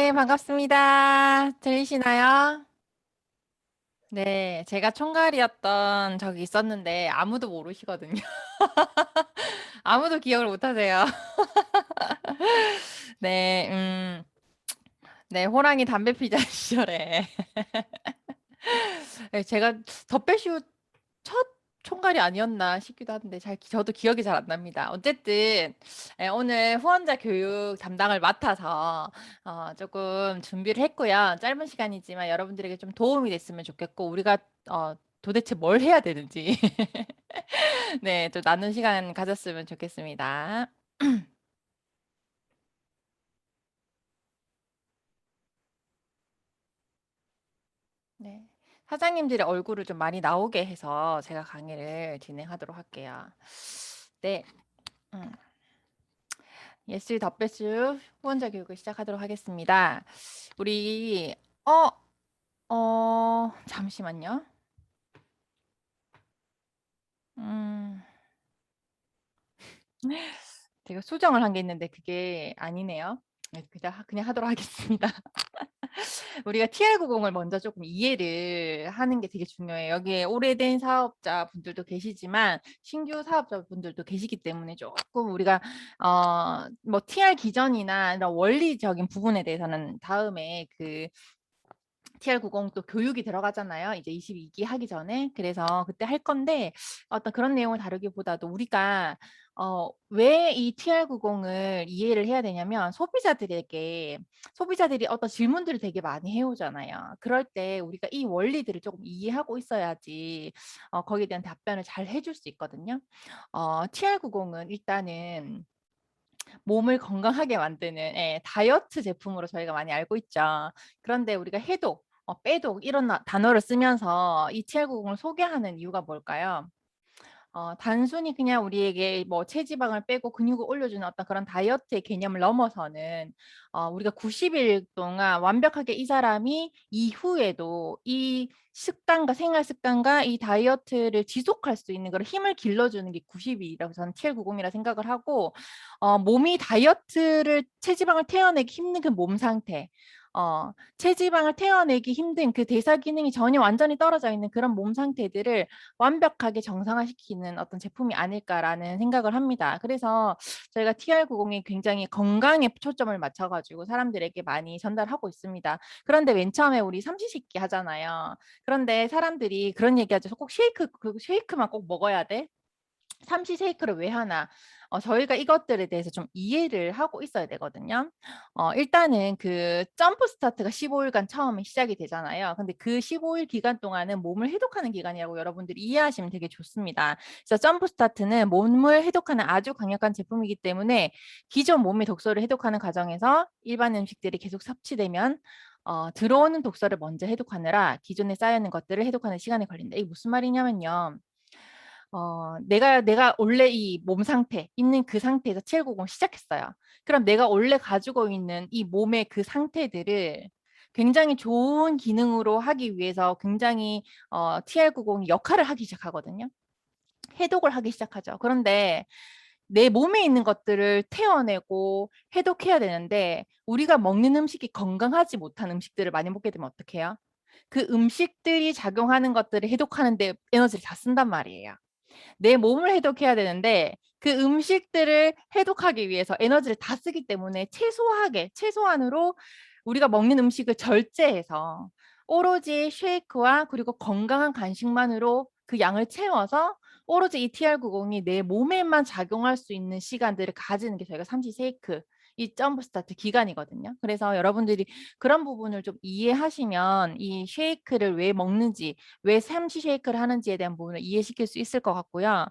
네, 반갑습니다. 들리시나요? 네, 제가 총괄이었던 적이 있었는데 아무도 모르시거든요. 아무도 기억을 못 하세요. 네, 네, 호랑이 담배 피자 시절에. 네, 제가 더 빼시고 첫 총괄이 아니었나 싶기도 한데 저도 기억이 잘 안 납니다. 어쨌든 오늘 후원자 교육 담당을 맡아서 조금 준비를 했고요. 짧은 시간이지만 여러분들에게 좀 도움이 됐으면 좋겠고 우리가 도대체 뭘 해야 되는지 네, 좀 나눈 시간 가졌으면 좋겠습니다. 네. 사장님들의 얼굴을 좀 많이 나오게 해서 제가 강의를 진행하도록 할게요. 네. 음. 예스 덧배스 후원자 교육을 시작하도록 하겠습니다. 우리 잠시만요. 음, 제가 수정을 한 게 있는데 그게 아니네요. 네, 그냥 하도록 하겠습니다. 우리가 TR90을 먼저 조금 이해를 하는 게 되게 중요해요. 여기에 오래된 사업자분들도 계시지만 신규 사업자분들도 계시기 때문에 조금 우리가 뭐 TR 기전이나 이런 원리적인 부분에 대해서는 다음에 그 TR90 또 교육이 들어가잖아요. 이제 22기 하기 전에. 그래서 그때 할 건데 어떤 그런 내용을 다루기보다도 우리가 왜 이 TR90을 이해를 해야 되냐면 소비자들이 어떤 질문들을 되게 많이 해오잖아요. 그럴 때 우리가 이 원리들을 조금 이해하고 있어야지 거기에 대한 답변을 잘 해줄 수 있거든요. TR90은 일단은 몸을 건강하게 만드는 다이어트 제품으로 저희가 많이 알고 있죠. 그런데 우리가 해독, 빼독 이런 단어를 쓰면서 이 TR90을 소개하는 이유가 뭘까요? 단순히 그냥 우리에게 뭐 체지방을 빼고 근육을 올려주는 어떤 그런 다이어트의 개념을 넘어서는 우리가 90일 동안 완벽하게 이 사람이 이후에도 이 습관과 생활 습관과 이 다이어트를 지속할 수 있는 그런 힘을 길러주는 게 90일이라고 저는 TR90이라 생각을 하고 몸이 다이어트를 체지방을 태워내기 힘든 그 몸 상태 체지방을 태워내기 힘든 그 대사 기능이 전혀 완전히 떨어져 있는 그런 몸 상태들을 완벽하게 정상화시키는 어떤 제품이 아닐까라는 생각을 합니다. 그래서 저희가 TR90이 굉장히 건강에 초점을 맞춰가지고 사람들에게 많이 전달하고 있습니다. 그런데 맨 처음에 우리 삼시세끼 하잖아요. 그런데 사람들이 그런 얘기하죠. 꼭 그 쉐이크만 꼭 먹어야 돼? 삼시세이크를 왜 하나? 저희가 이것들에 대해서 좀 이해를 하고 있어야 되거든요. 일단은 그 점프 스타트가 15일간 처음에 시작이 되잖아요. 근데 그 15일 기간 동안은 몸을 해독하는 기간이라고 여러분들이 이해하시면 되게 좋습니다. 그래서 점프 스타트는 몸을 해독하는 아주 강력한 제품이기 때문에 기존 몸의 독소를 해독하는 과정에서 일반 음식들이 계속 섭취되면 들어오는 독소를 먼저 해독하느라 기존에 쌓여있는 것들을 해독하는 시간이 걸린다. 이게 무슨 말이냐면요. 내가 원래 이 몸 상태, 있는 그 상태에서 TR90을 시작했어요. 그럼 내가 원래 가지고 있는 이 몸의 그 상태들을 굉장히 좋은 기능으로 하기 위해서 굉장히 TR90이 역할을 하기 시작하거든요. 해독을 하기 시작하죠. 그런데 내 몸에 있는 것들을 태워내고 해독해야 되는데 우리가 먹는 음식이 건강하지 못한 음식들을 많이 먹게 되면 어떡해요? 그 음식들이 작용하는 것들을 해독하는데 에너지를 다 쓴단 말이에요. 내 몸을 해독해야 되는데 그 음식들을 해독하기 위해서 에너지를 다 쓰기 때문에 최소한으로 우리가 먹는 음식을 절제해서 오로지 쉐이크와 그리고 건강한 간식만으로 그 양을 채워서 오로지 이 TR90이 내 몸에만 작용할 수 있는 시간들을 가지는 게 저희가 삼시세이크 이 점프 스타트 기간이거든요. 그래서 여러분들이 그런 부분을 좀 이해하시면 이 쉐이크를 왜 먹는지 왜 삼시 쉐이크를 하는지에 대한 부분을 이해시킬 수 있을 것 같고요.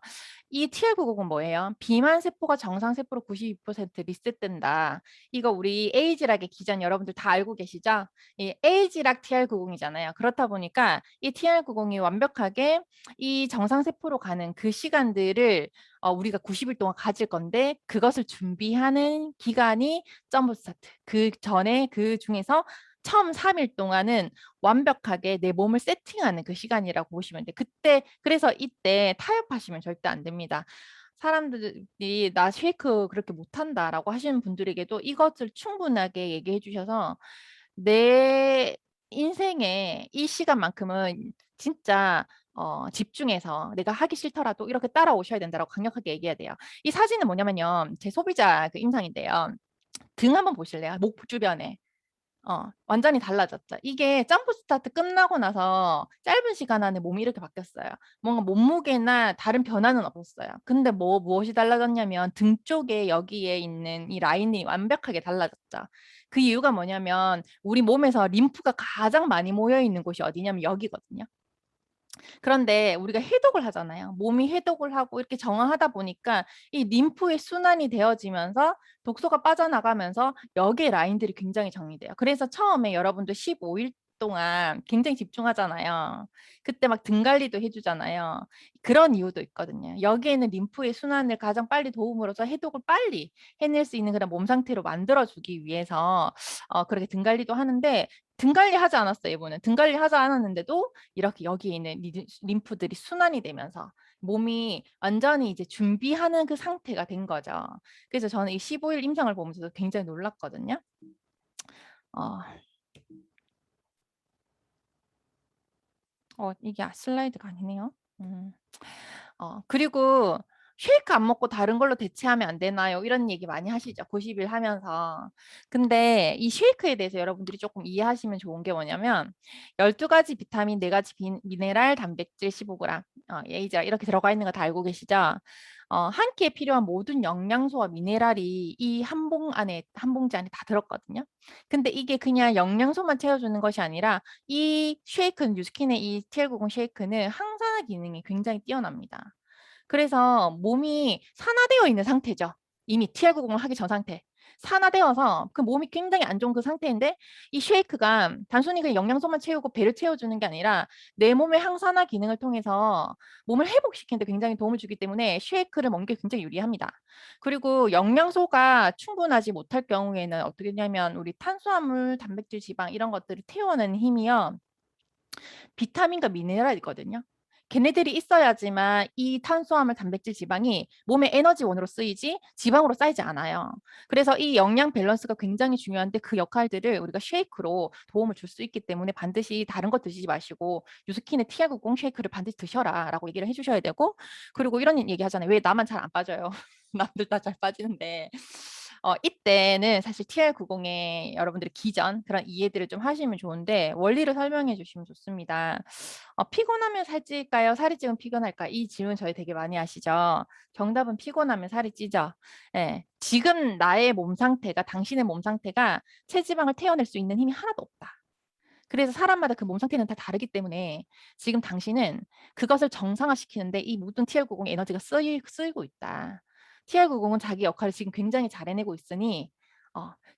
이 TR990은 뭐예요? 비만 세포가 정상 세포로 92% 리셋된다. 이거 우리 에이지락의 기전 여러분들 다 알고 계시죠? 이 에이지락 TR90이잖아요. 그렇다 보니까 이 TR90이 완벽하게 이 정상 세포로 가는 그 시간들을 우리가 90일 동안 가질 건데 그것을 준비하는 기간이 점프 스타트. 그 전에 그 중에서 처음 3일 동안은 완벽하게 내 몸을 세팅하는 그 시간이라고 보시면 돼요. 그래서 이때 타협하시면 절대 안 됩니다. 사람들이 "나 쉐이크 그렇게 못한다."라고 하시는 분들에게도 이것을 충분하게 얘기해 주셔서 내 인생에 이 시간만큼은 진짜 집중해서 내가 하기 싫더라도 이렇게 따라오셔야 된다라고 강력하게 얘기해야 돼요. 이 사진은 뭐냐면요. 제 소비자 그 임상인데요. 등 한번 보실래요? 목 주변에. 완전히 달라졌죠. 이게 점프 스타트 끝나고 나서 짧은 시간 안에 몸이 이렇게 바뀌었어요. 뭔가 몸무게나 다른 변화는 없었어요. 근데 무엇이 달라졌냐면 등 쪽에 여기에 있는 이 라인이 완벽하게 달라졌죠. 그 이유가 뭐냐면 우리 몸에서 림프가 가장 많이 모여 있는 곳이 어디냐면 여기거든요. 그런데 우리가 해독을 하잖아요. 몸이 해독을 하고 이렇게 정화하다 보니까 이 림프의 순환이 되어지면서 독소가 빠져나가면서 여기에 라인들이 굉장히 정리돼요. 그래서 처음에 여러분들 15일 동안 굉장히 집중하잖아요. 그때 막 등 관리도 해주잖아요. 그런 이유도 있거든요. 여기에는 림프의 순환을 가장 빨리 도움으로써 해독을 빨리 해낼 수 있는 그런 몸 상태로 만들어주기 위해서 그렇게 등 관리도 하는데 등 관리하지 않았어요. 이번에 등 관리하지 않았는데도 이렇게 여기에 있는 림프들이 순환이 되면서 몸이 완전히 이제 준비하는 그 상태가 된 거죠. 그래서 저는 이 15일 임상을 보면서 굉장히 놀랐거든요. 어, 이게 슬라이드가 아니네요. 그리고 쉐이크 안 먹고 다른 걸로 대체하면 안 되나요? 이런 얘기 많이 하시죠. 90일 하면서. 근데 이 쉐이크에 대해서 여러분들이 조금 이해하시면 좋은 게 뭐냐면 12가지 비타민, 4가지 미네랄, 단백질 15g, 예이자 이렇게 들어가 있는 거 다 알고 계시죠? 한 끼에 필요한 모든 영양소와 미네랄이 이 한 봉지 안에 다 들었거든요. 근데 이게 그냥 영양소만 채워주는 것이 아니라 이 쉐이크는 뉴스킨의 이 TL90 쉐이크는 항산화 기능이 굉장히 뛰어납니다. 그래서 몸이 산화되어 있는 상태죠. 이미 TR90을 하기 전 상태. 산화되어서 그 몸이 굉장히 안 좋은 그 상태인데 이 쉐이크가 단순히 그냥 영양소만 채우고 배를 채워주는 게 아니라 내 몸의 항산화 기능을 통해서 몸을 회복시키는 데 굉장히 도움을 주기 때문에 쉐이크를 먹는 게 굉장히 유리합니다. 그리고 영양소가 충분하지 못할 경우에는 어떻게 되냐면 우리 탄수화물, 단백질, 지방 이런 것들을 태워내는 힘이요. 비타민과 미네랄이거든요. 걔네들이 있어야지만 이 탄수화물, 단백질, 지방이 몸의 에너지원으로 쓰이지 지방으로 쌓이지 않아요. 그래서 이 영양 밸런스가 굉장히 중요한데 그 역할들을 우리가 쉐이크로 도움을 줄 수 있기 때문에 반드시 다른 거 드시지 마시고 유스킨의 TR90 쉐이크를 반드시 드셔라 라고 얘기를 해주셔야 되고 그리고 이런 얘기 하잖아요. 왜 나만 잘 안 빠져요? 남들 다 잘 빠지는데 이때는 사실 TR90의 여러분들이 기전 그런 이해들을 좀 하시면 좋은데 원리를 설명해 주시면 좋습니다. 피곤하면 살찔까요? 살이 찌면 피곤할까? 이 질문 저희 되게 많이 하시죠. 정답은 피곤하면 살이 찌죠. 예, 지금 나의 몸 상태가 당신의 몸 상태가 체지방을 태워낼 수 있는 힘이 하나도 없다. 그래서 사람마다 그 몸 상태는 다 다르기 때문에 지금 당신은 그것을 정상화시키는데 이 모든 TR90 에너지가 쓰이고 있다. TR90은 자기 역할을 지금 굉장히 잘 해내고 있으니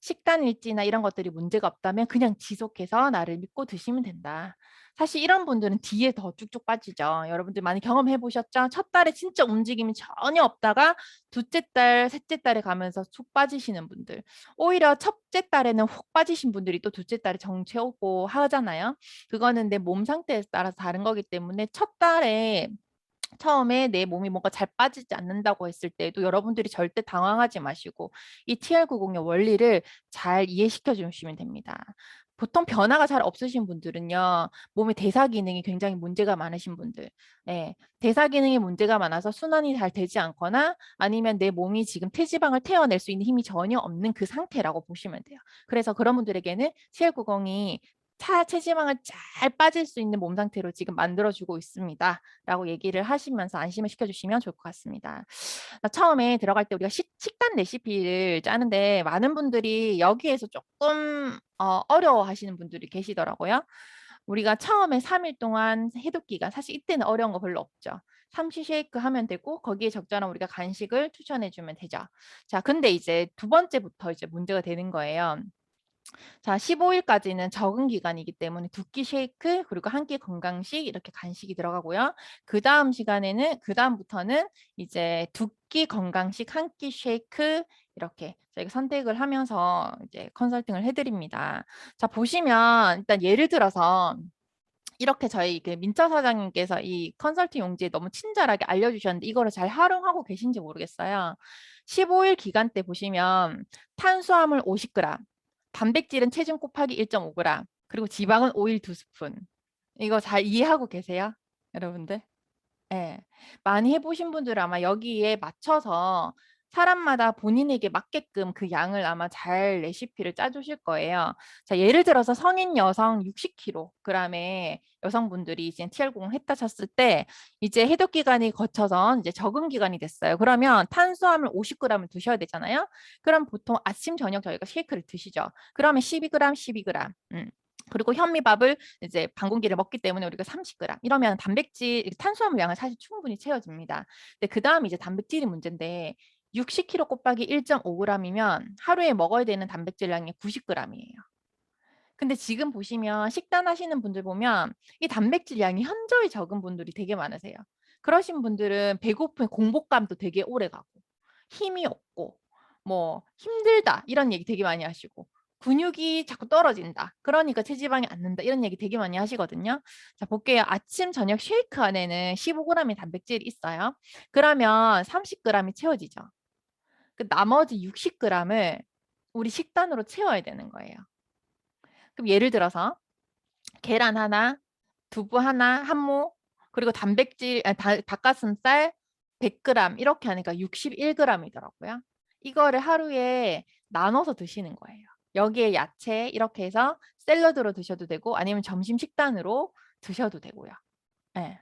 식단 일지나 이런 것들이 문제가 없다면 그냥 지속해서 나를 믿고 드시면 된다. 사실 이런 분들은 뒤에 더 쭉쭉 빠지죠. 여러분들 많이 경험해 보셨죠? 첫 달에 진짜 움직임이 전혀 없다가 둘째 달, 셋째 달에 가면서 쑥 빠지시는 분들. 오히려 첫째 달에는 훅 빠지신 분들이 또 둘째 달에 정체 오고 하잖아요. 그거는 내 몸 상태에 따라서 다른 거기 때문에 첫 달에 처음에 내 몸이 뭔가 잘 빠지지 않는다고 했을 때도 여러분들이 절대 당황하지 마시고 이 TR90의 원리를 잘 이해시켜 주시면 됩니다. 보통 변화가 잘 없으신 분들은요, 몸의 대사 기능이 굉장히 문제가 많으신 분들, 예, 대사 기능에 문제가 많아서 순환이 잘 되지 않거나 아니면 내 몸이 지금 체지방을 태워낼 수 있는 힘이 전혀 없는 그 상태라고 보시면 돼요. 그래서 그런 분들에게는 TR90이 체지방을 잘 빠질 수 있는 몸 상태로 지금 만들어주고 있습니다. 라고 얘기를 하시면서 안심을 시켜주시면 좋을 것 같습니다. 처음에 들어갈 때 우리가 식단 레시피를 짜는데 많은 분들이 여기에서 조금 어려워하시는 분들이 계시더라고요. 우리가 처음에 3일 동안 해독 기간, 사실 이때는 어려운 거 별로 없죠. 삼시 쉐이크 하면 되고 거기에 적절한 우리가 간식을 추천해 주면 되죠. 자, 근데 이제 두 번째부터 이제 문제가 되는 거예요. 자, 15일까지는 적응 기간이기 때문에 두 끼 쉐이크 그리고 한 끼 건강식 이렇게 간식이 들어가고요. 그 다음 시간에는 그 다음부터는 이제 두 끼 건강식 한 끼 쉐이크 이렇게 저희가 선택을 하면서 이제 컨설팅을 해드립니다. 자, 보시면 일단 예를 들어서 이렇게 저희 그 민철 사장님께서 이 컨설팅 용지에 너무 친절하게 알려주셨는데 이거를 잘 활용하고 계신지 모르겠어요. 15일 기간 때 보시면 탄수화물 50g, 단백질은 체중 곱하기 1.5g, 그리고 지방은 오일 2스푼. 이거 잘 이해하고 계세요? 여러분들? 예. 많이 해보신 분들은 아마 여기에 맞춰서 사람마다 본인에게 맞게끔 그 양을 아마 잘 레시피를 짜주실 거예요. 자, 예를 들어서 성인 여성 60kg의 여성분들이 이제 TR0 했다 쳤을 때 이제 해독 기간이 거쳐서 이제 적응 기간이 됐어요. 그러면 탄수화물 50g을 드셔야 되잖아요. 그럼 보통 아침 저녁 저희가 쉐이크를 드시죠. 그러면 12g, 12g. 그리고 현미밥을 이제 반 공기를 먹기 때문에 우리가 30g 이러면 단백질, 탄수화물 양은 사실 충분히 채워집니다. 근데 그 다음 이제 단백질이 문제인데 60kg 곱하기 1.5g이면 하루에 먹어야 되는 단백질 양이 90g이에요. 근데 지금 보시면 식단 하시는 분들 보면 이 단백질 양이 현저히 적은 분들이 되게 많으세요. 그러신 분들은 배고픈 공복감도 되게 오래 가고 힘이 없고 뭐 힘들다 이런 얘기 되게 많이 하시고 근육이 자꾸 떨어진다. 그러니까 체지방이 안 는다. 이런 얘기 되게 많이 하시거든요. 자, 볼게요. 아침, 저녁 쉐이크 안에는 15g의 단백질이 있어요. 그러면 30g이 채워지죠. 그 나머지 60g을 우리 식단으로 채워야 되는 거예요. 그럼 예를 들어서 계란 하나, 두부 하나, 한모, 그리고 단백질, 닭가슴살 100g 이렇게 하니까 61g이더라고요. 이거를 하루에 나눠서 드시는 거예요. 여기에 야채 이렇게 해서 샐러드로 드셔도 되고 아니면 점심 식단으로 드셔도 되고요. 네.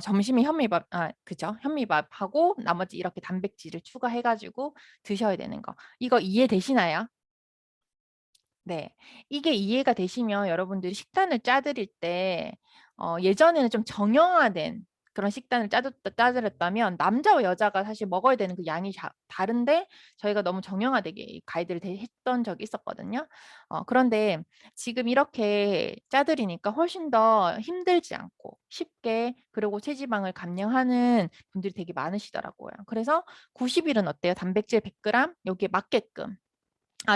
점심에 현미밥, 그죠? 현미밥하고 나머지 이렇게 단백질을 추가해가지고 드셔야 되는 거. 이거 이해되시나요? 네. 이게 이해가 되시면 여러분들이 식단을 짜드릴 때 예전에는 좀 정형화된 그런 식단을 짜드렸다면 남자와 여자가 사실 먹어야 되는 그 양이 다른데 저희가 너무 정형화되게 가이드를 했던 적이 있었거든요. 그런데 지금 이렇게 짜드리니까 훨씬 더 힘들지 않고 쉽게 그리고 체지방을 감량하는 분들이 되게 많으시더라고요. 그래서 90일은 어때요? 단백질 100g 여기에 맞게끔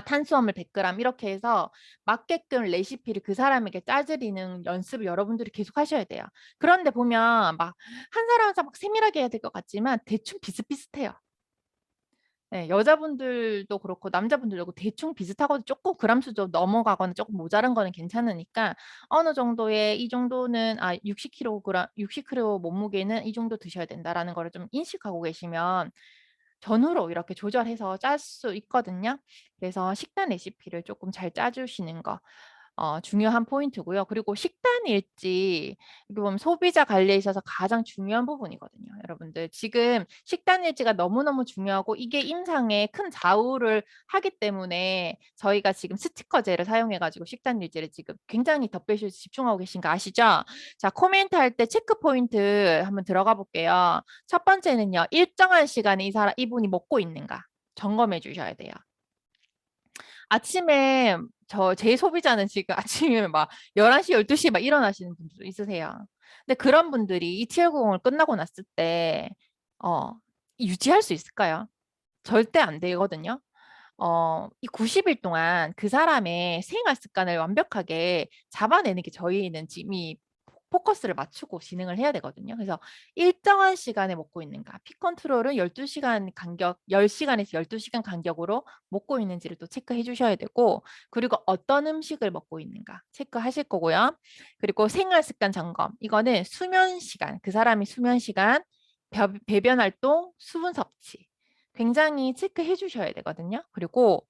탄수화물 100g 이렇게 해서 맞게끔 레시피를 그 사람에게 짜드리는 연습을 여러분들이 계속 하셔야 돼요. 그런데 보면 막 한 사람한테 막 세밀하게 해야 될 것 같지만 대충 비슷비슷해요. 네, 여자분들도 그렇고 남자분들도 그렇고 대충 비슷하거든요. 조금 그람 수도 넘어가거나 조금 모자란 거는 괜찮으니까 어느 정도의 이 정도는 60kg 60kg 몸무게는 이 정도 드셔야 된다라는 거를 좀 인식하고 계시면 전후로 이렇게 조절해서 짤 수 있거든요. 그래서 식단 레시피를 조금 잘 짜주시는 거 중요한 포인트고요. 그리고 식단 일지 이게 보면 소비자 관리에 있어서 가장 중요한 부분이거든요. 여러분들 지금 식단 일지가 너무너무 중요하고 이게 임상에 큰 좌우를 하기 때문에 저희가 지금 스티커제를 사용해 가지고 식단 일지를 지금 굉장히 덧배셔서 집중하고 계신 거 아시죠? 자, 코멘트 할 때 체크 포인트 한번 들어가 볼게요. 첫 번째는요. 일정한 시간에 이분이 먹고 있는가 점검해 주셔야 돼요. 아침에 제 소비자는 지금 아침에 막 11시, 12시에 막 일어나시는 분들도 있으세요. 근데 그런 분들이 이 TR0을 끝나고 났을 때 어, 유지할 수 있을까요? 절대 안 되거든요. 이 90일 동안 그 사람의 생활 습관을 완벽하게 잡아내는 게 저희는 지금 이 포커스를 맞추고 진행을 해야 되거든요. 그래서 일정한 시간에 먹고 있는가. 피 컨트롤은 12시간 간격, 10시간에서 12시간 간격으로 먹고 있는지를 또 체크해 주셔야 되고, 그리고 어떤 음식을 먹고 있는가 체크하실 거고요. 그리고 생활 습관 점검. 이거는 수면 시간, 그 사람이 수면 시간, 배변 활동, 수분 섭취. 굉장히 체크해 주셔야 되거든요. 그리고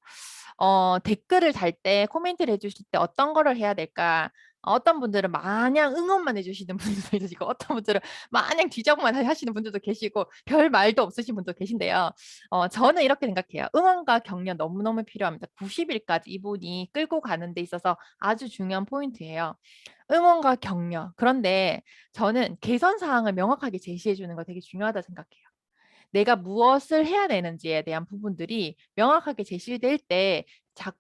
댓글을 달 때 코멘트를 해주실 때 어떤 거를 해야 될까? 어떤 분들은 마냥 응원만 해주시는 분들도 계시고 어떤 분들은 마냥 지적만 하시는 분들도 계시고 별 말도 없으신 분도 계신데요. 저는 이렇게 생각해요. 응원과 격려 너무너무 필요합니다. 90일까지 이분이 끌고 가는 데 있어서 아주 중요한 포인트예요. 응원과 격려. 그런데 저는 개선 사항을 명확하게 제시해 주는 거 되게 중요하다 생각해요. 내가 무엇을 해야 되는지에 대한 부분들이 명확하게 제시될 때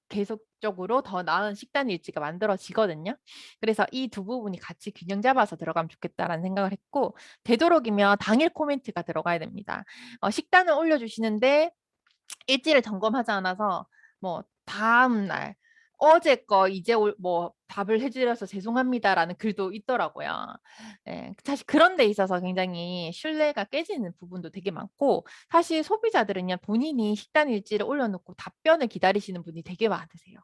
계속적으로 더 나은 식단 일지가 만들어지거든요. 그래서 이 두 부분이 같이 균형 잡아서 들어가면 좋겠다라는 생각을 했고 되도록이면 당일 코멘트가 들어가야 됩니다. 식단을 올려주시는데 일지를 점검하지 않아서 뭐 다음 날 어제 거 이제 뭐 답을 해드려서 죄송합니다라는 글도 있더라고요. 예, 사실 그런 데 있어서 굉장히 신뢰가 깨지는 부분도 되게 많고 사실 소비자들은요 본인이 식단 일지를 올려놓고 답변을 기다리시는 분이 되게 많으세요.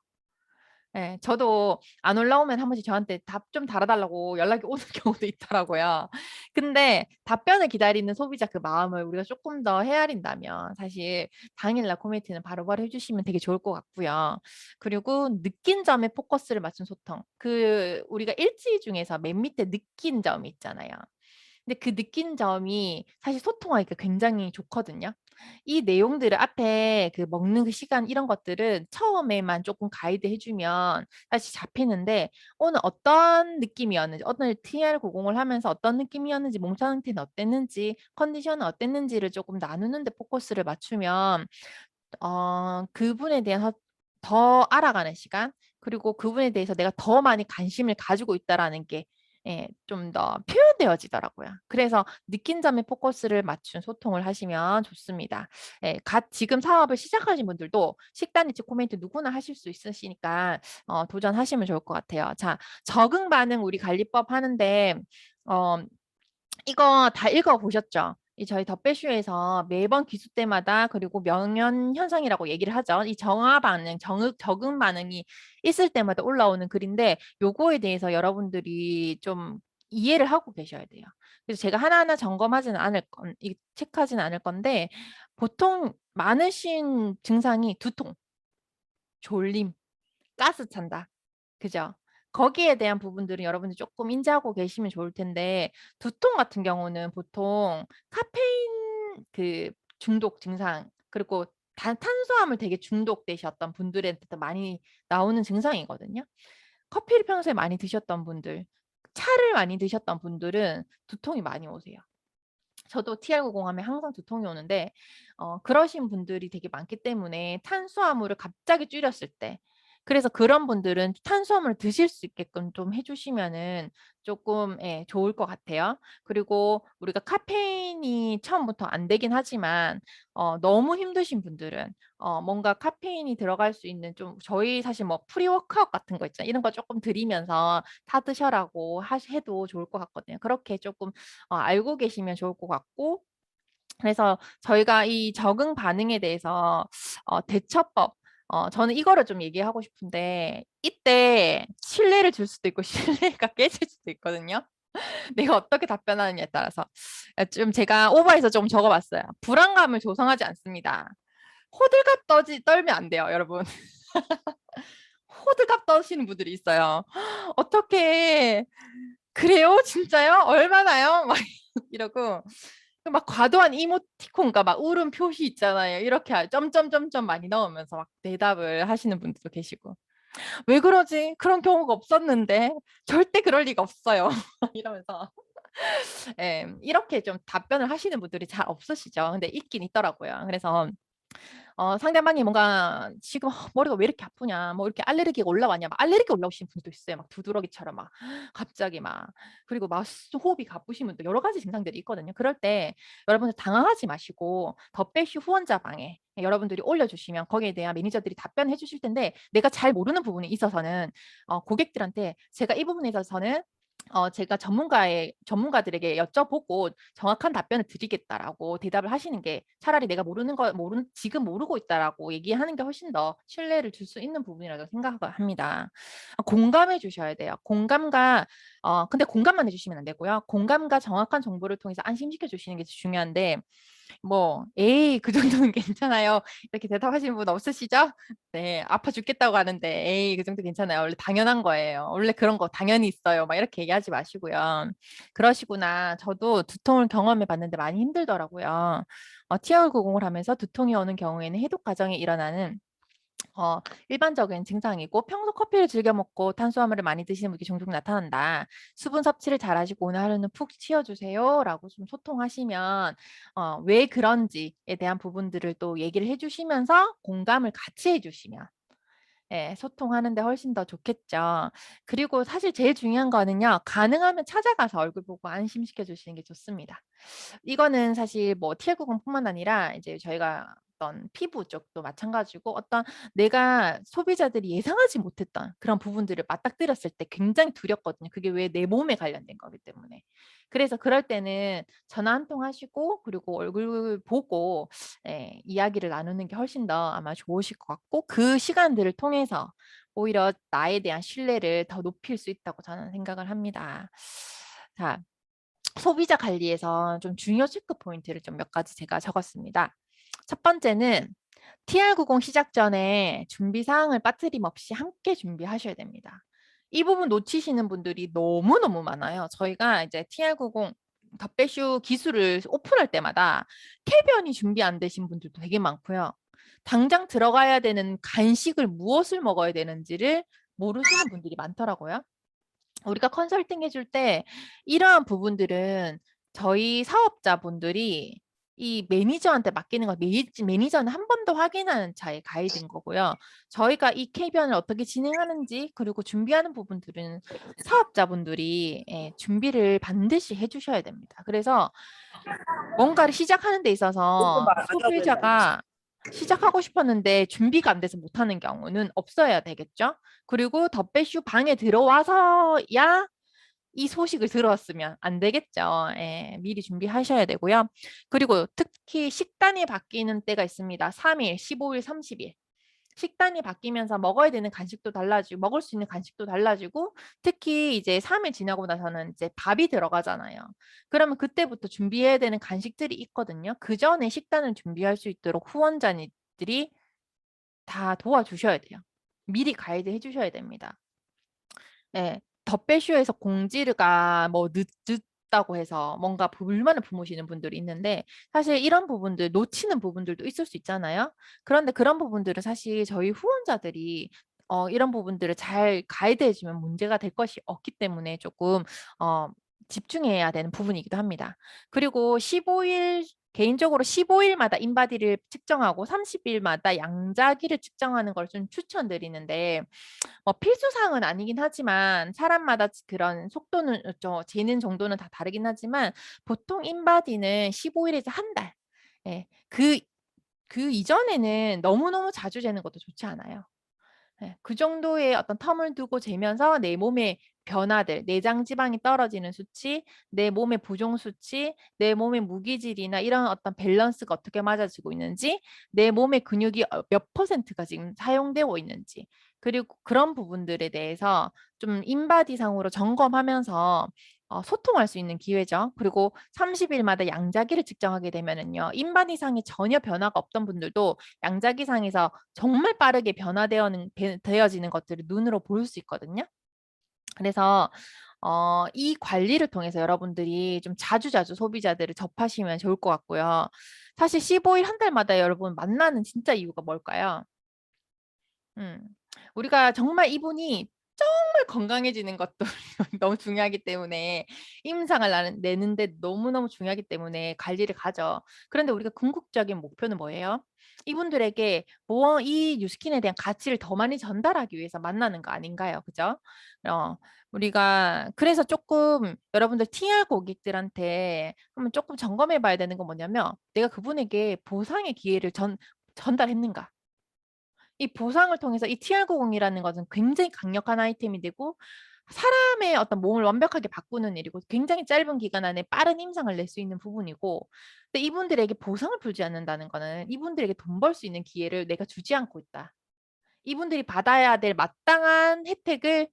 예, 저도 안 올라오면 한 번씩 저한테 답 좀 달아달라고 연락이 오는 경우도 있더라고요. 근데 답변을 기다리는 소비자 그 마음을 우리가 조금 더 헤아린다면 사실 당일날 코미트는 바로바로 해주시면 되게 좋을 것 같고요. 그리고 느낀 점에 포커스를 맞춘 소통. 그 우리가 일지 중에서 맨 밑에 느낀 점이 있잖아요. 근데 그 느낀 점이 사실 소통하기가 굉장히 좋거든요. 이 내용들을 앞에 그 먹는 그 시간 이런 것들은 처음에만 조금 가이드 해주면 사실 잡히는데 오늘 어떤 느낌이었는지 오늘 TR 구공을 하면서 어떤 느낌이었는지 몸 상태는 어땠는지 컨디션은 어땠는지를 조금 나누는 데 포커스를 맞추면 그분에 대해서 더 알아가는 시간 그리고 그분에 대해서 내가 더 많이 관심을 가지고 있다라는 게 예, 좀 더 표현되어지더라고요. 그래서 느낀 점에 포커스를 맞춘 소통을 하시면 좋습니다. 예, 지금 사업을 시작하신 분들도 식단 일치 코멘트 누구나 하실 수 있으시니까 도전하시면 좋을 것 같아요. 자, 적응 반응 우리 관리법 하는데 어, 이거 다 읽어보셨죠? 이 저희 덧배쇼에서 매번 기수 때마다 그리고 명현 현상이라고 얘기를 하죠. 이 정화 반응, 적응 반응이 있을 때마다 올라오는 글인데 요거에 대해서 여러분들이 좀 이해를 하고 계셔야 돼요. 그래서 제가 하나하나 점검하지는 않을 체크하지는 않을 건데 보통 많으신 증상이 두통, 졸림, 가스 찬다. 그죠? 거기에 대한 부분들은 여러분들 조금 인지하고 계시면 좋을 텐데 두통 같은 경우는 보통 카페인 그 중독 증상 그리고 탄수화물 되게 중독되셨던 분들한테 많이 나오는 증상이거든요. 커피를 평소에 많이 드셨던 분들, 차를 많이 드셨던 분들은 두통이 많이 오세요. 저도 TR90 하면 항상 두통이 오는데 그러신 분들이 되게 많기 때문에 탄수화물을 갑자기 줄였을 때 그래서 그런 분들은 탄수화물을 드실 수 있게끔 좀 해주시면은 조금 예, 좋을 것 같아요. 그리고 우리가 카페인이 처음부터 안 되긴 하지만 너무 힘드신 분들은 뭔가 카페인이 들어갈 수 있는 좀 저희 사실 뭐 프리워크아웃 같은 거 있잖아요. 이런 거 조금 드리면서 타 드셔라고 해도 좋을 것 같거든요. 그렇게 조금 알고 계시면 좋을 것 같고 그래서 저희가 이 적응 반응에 대해서 대처법 저는 이거를 좀 얘기하고 싶은데 이때 신뢰를 줄 수도 있고 신뢰가 깨질 수도 있거든요. 내가 어떻게 답변하느냐에 따라서 좀 제가 오버해서 좀 적어봤어요. 불안감을 조성하지 않습니다. 호들갑 떨면 안 돼요, 여러분. 호들갑 떠시는 분들이 있어요. 어떻게 그래요? 진짜요? 얼마나요? 막 이러고 막 과도한 이모티콘과 막 울음 표시 있잖아요. 이렇게 점점점점 많이 넣으면서 막 대답을 하시는 분들도 계시고 왜 그러지? 그런 경우가 없었는데 절대 그럴 리가 없어요. 이러면서 이렇게 좀 답변을 하시는 분들이 잘 없으시죠. 근데 있긴 있더라고요. 그래서 상대방이 뭔가 지금 머리가 왜 이렇게 아프냐, 뭐 이렇게 알레르기가 올라왔냐, 막 알레르기 올라오신 분도 있어요. 막 두드러기처럼 막 갑자기 막 그리고 막 호흡이 가쁘신 분도 여러 가지 증상들이 있거든요. 그럴 때 여러분들 당황하지 마시고 더빼쉬 후원자 방에 여러분들이 올려주시면 거기에 대한 매니저들이 답변해 주실 텐데 내가 잘 모르는 부분이 있어서는 고객들한테 제가 이 부분에 있어서는 제가 전문가들에게 여쭤보고 정확한 답변을 드리겠다라고 대답을 하시는 게 차라리 내가 지금 모르고 있다라고 얘기하는 게 훨씬 더 신뢰를 줄 수 있는 부분이라고 생각합니다. 공감해 주셔야 돼요. 근데 공감만 해주시면 안 되고요. 공감과 정확한 정보를 통해서 안심시켜 주시는 게 중요한데 뭐 에이 그 정도는 괜찮아요. 이렇게 대답하시는 분 없으시죠? 네, 아파 죽겠다고 하는데 에이 그 정도 괜찮아요. 원래 당연한 거예요. 원래 그런 거 당연히 있어요. 막 이렇게 얘기하지 마시고요. 그러시구나. 저도 두통을 경험해 봤는데 많이 힘들더라고요. 티아울 구공을 하면서 두통이 오는 경우에는 해독 과정에 일어나는 일반적인 증상이고 평소 커피를 즐겨 먹고 탄수화물을 많이 드시는 분이 종종 나타난다. 수분 섭취를 잘 하시고 오늘 하루는 푹 쉬어주세요. 라고 좀 소통하시면 왜 그런지에 대한 부분들을 또 얘기를 해주시면서 공감을 같이 해주시면 예, 소통하는데 훨씬 더 좋겠죠. 그리고 사실 제일 중요한 거는요. 가능하면 찾아가서 얼굴 보고 안심시켜 주시는 게 좋습니다. 이거는 사실 뭐 TL90뿐만 아니라 이제 저희가 어떤 피부 쪽도 마찬가지고 어떤 내가 소비자들이 예상하지 못했던 그런 부분들을 맞닥뜨렸을 때 굉장히 두렵거든요. 그게 왜 내 몸에 관련된 거기 때문에. 그래서 그럴 때는 전화 한 통 하시고 그리고 얼굴 보고 이야기를 나누는 게 훨씬 더 아마 좋으실 것 같고 그 시간들을 통해서 오히려 나에 대한 신뢰를 더 높일 수 있다고 저는 생각을 합니다. 자, 소비자 관리에서 좀 중요 체크 포인트를 좀 몇 가지 제가 적었습니다. 첫 번째는 TR90 시작 전에 준비 사항을 빠뜨림 없이 함께 준비하셔야 됩니다. 이 부분 놓치시는 분들이 너무너무 많아요. 저희가 이제 TR90 덧배슈 기술을 오픈할 때마다 캐변이 준비 안 되신 분들도 되게 많고요. 당장 들어가야 되는 간식을 무엇을 먹어야 되는지를 모르시는 분들이 많더라고요. 우리가 컨설팅 해줄 때 이러한 부분들은 저희 사업자분들이 이 매니저한테 맡기는 거 매니저는 한 번 더 확인하는 차의 가이드인 거고요. 저희가 이 KPI를 어떻게 진행하는지 그리고 준비하는 부분들은 사업자분들이 준비를 반드시 해주셔야 됩니다. 그래서 뭔가를 시작하는 데 있어서 소비자가 시작하고 싶었는데 준비가 안 돼서 못하는 경우는 없어야 되겠죠. 그리고 덧배슈 방에 들어와서야 이 소식을 들었으면 안 되겠죠. 미리 준비하셔야 되고요. 그리고 특히 식단이 바뀌는 때가 있습니다. 3일, 15일, 30일. 식단이 바뀌면서 먹어야 되는 간식도 달라지고 먹을 수 있는 간식도 달라지고 특히 이제 3일 지나고 나서는 이제 밥이 들어가잖아요. 그러면 그때부터 준비해야 되는 간식들이 있거든요. 그 전에 식단을 준비할 수 있도록 후원자들이 다 도와주셔야 돼요. 미리 가이드 해주셔야 됩니다. 네, 덧배쇼에서 공지가 뭐 늦다고 해서 뭔가 불만을 품으시는 분들이 있는데 사실 이런 부분들 놓치는 부분들도 있을 수 있잖아요. 그런데 그런 부분들은 사실 저희 후원자들이 이런 부분들을 잘 가이드해주면 문제가 될 것이 없기 때문에 조금 집중해야 되는 부분이기도 합니다. 그리고 15일 개인적으로 15일마다 인바디를 측정하고 30일마다 양자기를 측정하는 걸 좀 추천드리는데 필수 사항은 아니긴 하지만 사람마다 그런 속도는 재는 정도는 다 다르긴 하지만 보통 인바디는 15일에서 한 달. 예. 그 이전에는 너무너무 자주 재는 것도 좋지 않아요. 그 정도의 어떤 텀을 두고 재면서 내 몸의 변화들, 내장 지방이 떨어지는 수치, 내 몸의 부종 수치, 내 몸의 무기질이나 이런 어떤 밸런스가 어떻게 맞아지고 있는지, 내 몸의 근육이 몇 퍼센트가 지금 사용되고 있는지, 그리고 그런 부분들에 대해서 좀 인바디상으로 점검하면서 소통할 수 있는 기회죠. 그리고 30일마다 양자기를 측정하게 되면은요, 인바디상에 전혀 변화가 없던 분들도 양자기상에서 정말 빠르게 변화되어지는 것들을 눈으로 볼 수 있거든요. 그래서 이 관리를 통해서 여러분들이 좀 자주자주 소비자들을 접하시면 좋을 것 같고요. 사실 15일 한 달마다 여러분 만나는 진짜 이유가 뭘까요? 음, 우리가 정말 이분이 정말 건강해지는 것도 너무 중요하기 때문에 임상을 내는데 너무너무 중요하기 때문에 관리를 가죠. 그런데 우리가 궁극적인 목표는 뭐예요? 이분들에게 이 뉴스킨에 대한 가치를 더 많이 전달하기 위해서 만나는 거 아닌가요? 그죠? 우리가 그래서 조금 여러분들 TR 고객들한테 한번 조금 점검해 봐야 되는 건 뭐냐면 내가 그분에게 보상의 기회를 전달했는가? 이 보상을 통해서 이 TR90이라는 것은 굉장히 강력한 아이템이 되고 사람의 어떤 몸을 완벽하게 바꾸는 일이고 굉장히 짧은 기간 안에 빠른 임상을 낼 수 있는 부분이고 근데 이분들에게 보상을 풀지 않는다는 거는 이분들에게 돈 벌 수 있는 기회를 내가 주지 않고 있다. 이분들이 받아야 될 마땅한 혜택을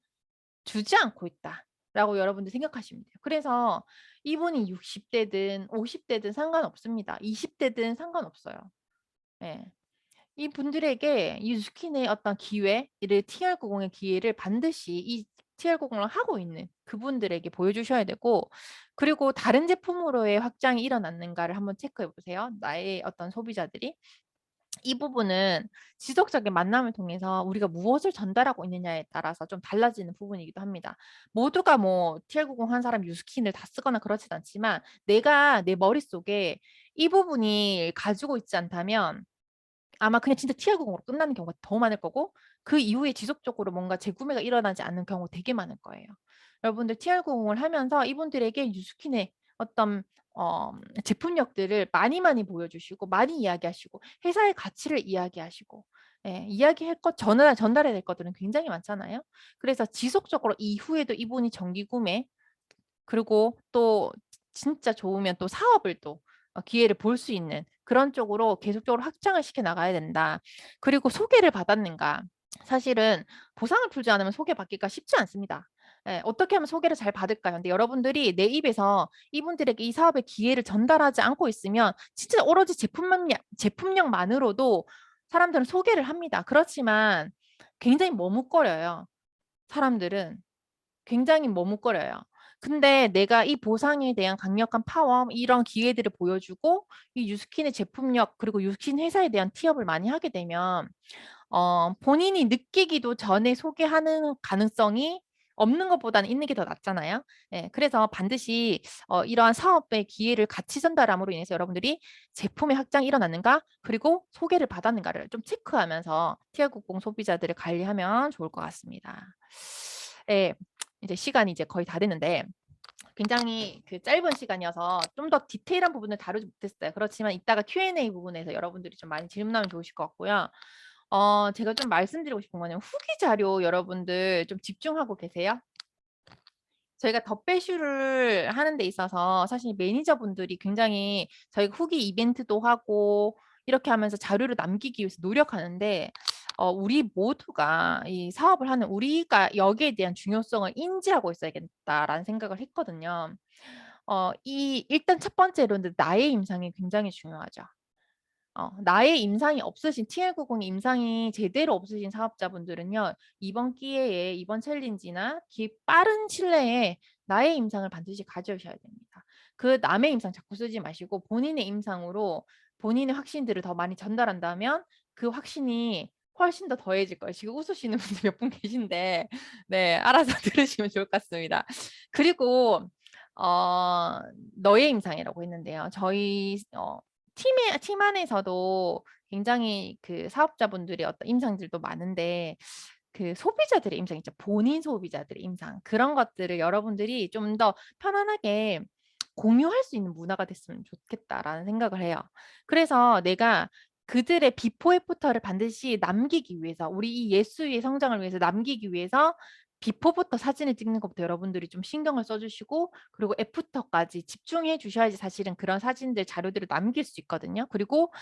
주지 않고 있다. 라고 여러분들 생각하시면 돼요. 그래서 이분이 60대든 50대든 상관없습니다. 20대든 상관없어요. 예. 이 분들에게 이 스킨의 어떤 기회, 이를 TR90의 기회를 반드시 이 TR90을 하고 있는 그분들에게 보여주셔야 되고 그리고 다른 제품으로의 확장이 일어났는가를 한번 체크해 보세요. 나의 어떤 소비자들이. 이 부분은 지속적인 만남을 통해서 우리가 무엇을 전달하고 있느냐에 따라서 좀 달라지는 부분이기도 합니다. 모두가 뭐 TL90 한 사람 유스킨을 다 쓰거나 그렇진 않지만 내가 내 머릿속에 이 부분이 가지고 있지 않다면 아마 그냥 진짜 TR90으로 끝나는 경우가 더 많을 거고 그 이후에 지속적으로 뭔가 재구매가 일어나지 않는 경우 되게 많을 거예요. 여러분들 TR90을 하면서 이분들에게 유스킨의 어떤 어 제품력들을 많이 보여주시고 많이 이야기하시고 회사의 가치를 이야기하시고 예 이야기할 것 전달해야 될 것들은 굉장히 많잖아요. 그래서 지속적으로 이후에도 이분이 정기 구매 그리고 또 진짜 좋으면 또 사업을 또 기회를 볼 수 있는 그런 쪽으로 계속적으로 확장을 시켜 나가야 된다. 그리고 소개를 받았는가. 사실은 보상을 풀지 않으면 소개받기가 쉽지 않습니다. 예, 어떻게 하면 소개를 잘 받을까요? 근데 여러분들이 내 입에서 이분들에게 이 사업의 기회를 전달하지 않고 있으면 진짜 오로지 제품력만으로도 사람들은 소개를 합니다. 그렇지만 굉장히 머뭇거려요. 사람들은. 굉장히 머뭇거려요. 근데 내가 이 보상에 대한 강력한 파워, 이런 기회들을 보여주고 이 유스킨의 제품력 그리고 유스킨 회사에 대한 티업을 많이 하게 되면 본인이 느끼기도 전에 소개하는 가능성이 없는 것보다는 있는 게 더 낫잖아요. 예, 그래서 반드시 이러한 사업의 기회를 같이 전달함으로 인해서 여러분들이 제품의 확장이 일어났는가 그리고 소개를 받았는가를 좀 체크하면서 티어90 소비자들을 관리하면 좋을 것 같습니다. 예, 이제 시간이 이제 거의 다 됐는데 굉장히 그 짧은 시간이어서 좀 더 디테일한 부분을 다루지 못했어요. 그렇지만 이따가 Q&A 부분에서 여러분들이 좀 많이 질문하면 좋으실 것 같고요. 제가 좀 말씀드리고 싶은 거는 후기 자료 여러분들 좀 집중하고 계세요? 저희가 덧배슈를 하는 데 있어서 사실 매니저분들이 굉장히 저희가 후기 이벤트도 하고 이렇게 하면서 자료를 남기기 위해서 노력하는데 우리 모두가 이 사업을 하는 우리가 여기에 대한 중요성을 인지하고 있어야겠다라는 생각을 했거든요. 일단 첫 번째로는 나의 임상이 굉장히 중요하죠. 나의 임상이 없으신 TL90 임상이 제대로 없으신 사업자분들은요. 이번 기회에 이번 챌린지나 빠른 신내에 나의 임상을 반드시 가져오셔야 됩니다. 그 남의 임상 자꾸 쓰지 마시고 본인의 임상으로 본인의 확신들을 더 많이 전달한다면 그 확신이 훨씬 더 더해질 거예요. 지금 웃으시는 분들 몇 분 계신데 네 알아서 들으시면 좋을 것 같습니다. 그리고 너의 임상이라고 했는데요. 저희 팀 안에서도 굉장히 그 사업자분들의 어떤 임상들도 많은데 그 소비자들의 임상 있죠. 본인 소비자들의 임상. 그런 것들을 여러분들이 좀 더 편안하게 공유할 수 있는 문화가 됐으면 좋겠다라는 생각을 해요. 그래서 내가 그들의 비포 애프터를 반드시 남기기 위해서 우리 이 예수의 성장을 위해서 남기기 위해서 비포부터 사진을 찍는 것부터 여러분들이 좀 신경을 써주시고 그리고 애프터까지 집중해 주셔야지 사실은 그런 사진들 자료들을 남길 수 있거든요. 그리고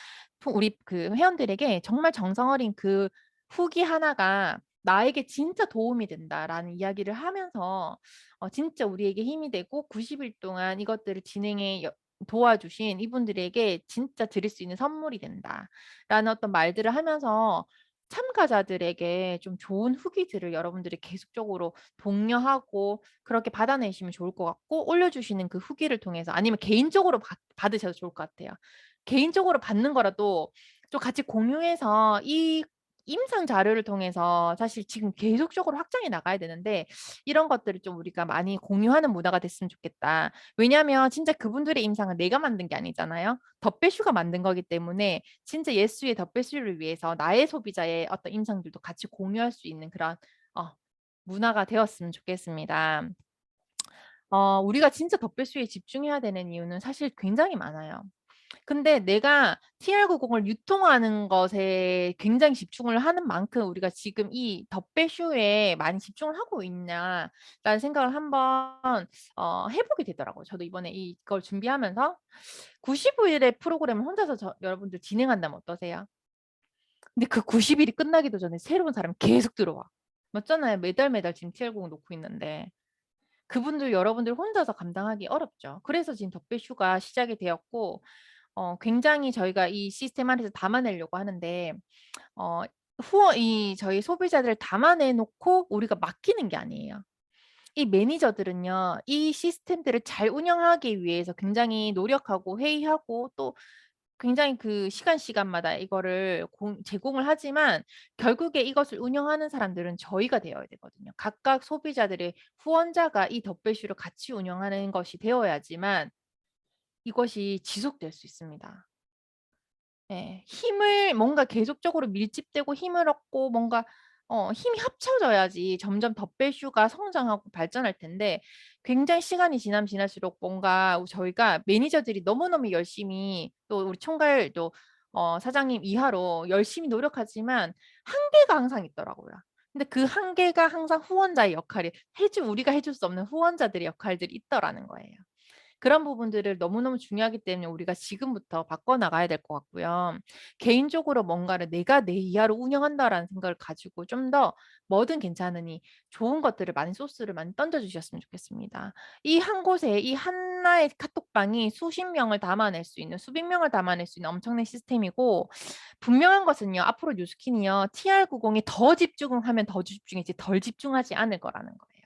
우리 그 회원들에게 정말 정성 어린 그 후기 하나가 나에게 진짜 도움이 된다라는 이야기를 하면서 진짜 우리에게 힘이 되고 90일 동안 이것들을 진행해 도와주신 이분들에게 진짜 드릴 수 있는 선물이 된다라는 어떤 말들을 하면서 참가자들에게 좀 좋은 후기들을 여러분들이 계속적으로 독려하고 그렇게 받아내시면 좋을 것 같고 올려주시는 그 후기를 통해서 아니면 개인적으로 받으셔도 좋을 것 같아요. 개인적으로 받는 거라도 좀 같이 공유해서 이 임상 자료를 통해서 사실 지금 계속적으로 확장해 나가야 되는데 이런 것들을 좀 우리가 많이 공유하는 문화가 됐으면 좋겠다. 왜냐하면 진짜 그분들의 임상은 내가 만든 게 아니잖아요. 덧배슈가 만든 거기 때문에 진짜 예수의 덧배슈를 위해서 나의 소비자의 어떤 임상들도 같이 공유할 수 있는 그런 문화가 되었으면 좋겠습니다. 우리가 진짜 덧배슈에 집중해야 되는 이유는 사실 굉장히 많아요. 근데 내가 TR90을 유통하는 것에 굉장히 집중을 하는 만큼 우리가 지금 이 덧배슈에 많이 집중을 하고 있냐라는 생각을 한번 해보게 되더라고요. 저도 이번에 이걸 준비하면서 95일의 프로그램을 혼자서 여러분들 진행한다면 어떠세요? 근데 그 90일이 끝나기도 전에 새로운 사람이 계속 들어와. 맞잖아요. 매달 지금 TR90 놓고 있는데. 그분들 여러분들 혼자서 감당하기 어렵죠. 그래서 지금 덧배슈가 시작이 되었고 굉장히 저희가 이 시스템 안에서 담아내려고 하는데 저희 소비자들을 담아내 놓고 우리가 맡기는 게 아니에요. 이 매니저들은요. 이 시스템들을 잘 운영하기 위해서 굉장히 노력하고 회의하고 또 굉장히 그 시간마다 이거를 제공을 하지만 결국에 이것을 운영하는 사람들은 저희가 되어야 되거든요. 각각 소비자들의 후원자가 이 덧배슈를 같이 운영하는 것이 되어야지만 이것이 지속될 수 있습니다. 예. 힘을 뭔가 계속적으로 밀집되고 힘을 얻고 뭔가 힘이 합쳐져야지 점점 덧배슈가 성장하고 발전할 텐데 굉장히 시간이 지나면 지날수록 뭔가 저희가 매니저들이 너무너무 열심히 또 우리 총괄도 사장님 이하로 열심히 노력하지만 한계가 항상 있더라고요. 근데 그 한계가 항상 후원자의 역할이 우리가 해줄 수 없는 후원자들의 역할들이 있더라는 거예요. 그런 부분들을 너무너무 중요하기 때문에 우리가 지금부터 바꿔나가야 될 것 같고요. 개인적으로 뭔가를 내가 내 이하로 운영한다라는 생각을 가지고 좀 더 뭐든 괜찮으니 좋은 것들을 많이 소스를 많이 던져주셨으면 좋겠습니다. 이 한 곳에 이 하나의 카톡방이 수십 명을 담아낼 수 있는 수백 명을 담아낼 수 있는 엄청난 시스템이고 분명한 것은요. 앞으로 뉴스킨이요. TR90이 더 집중하면 더 집중이지 덜 집중하지 않을 거라는 거예요.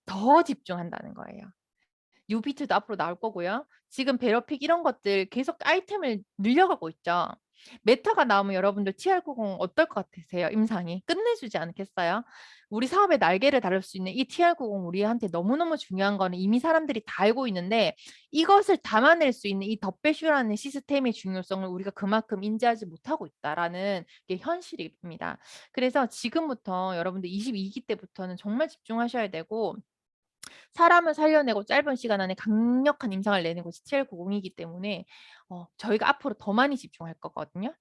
더 집중한다는 거예요. 뉴비트도 앞으로 나올 거고요. 지금 베러픽 이런 것들 계속 아이템을 늘려가고 있죠. 메타가 나오면 여러분들 TR90 어떨 것 같으세요? 임상이 끝내주지 않겠어요? 우리 사업의 날개를 다룰 수 있는 이 TR90 우리한테 너무너무 중요한 거는 이미 사람들이 다 알고 있는데 이것을 담아낼 수 있는 이 덧배슈라는 시스템의 중요성을 우리가 그만큼 인지하지 못하고 있다라는 게 현실입니다. 그래서 지금부터 여러분들 22기 때부터는 정말 집중하셔야 되고 사람을 살려내고 짧은 시간 안에 강력한 임상을 내는 것이 TL90이기 때문에 저희가 앞으로 더 많이 집중할 거거든요.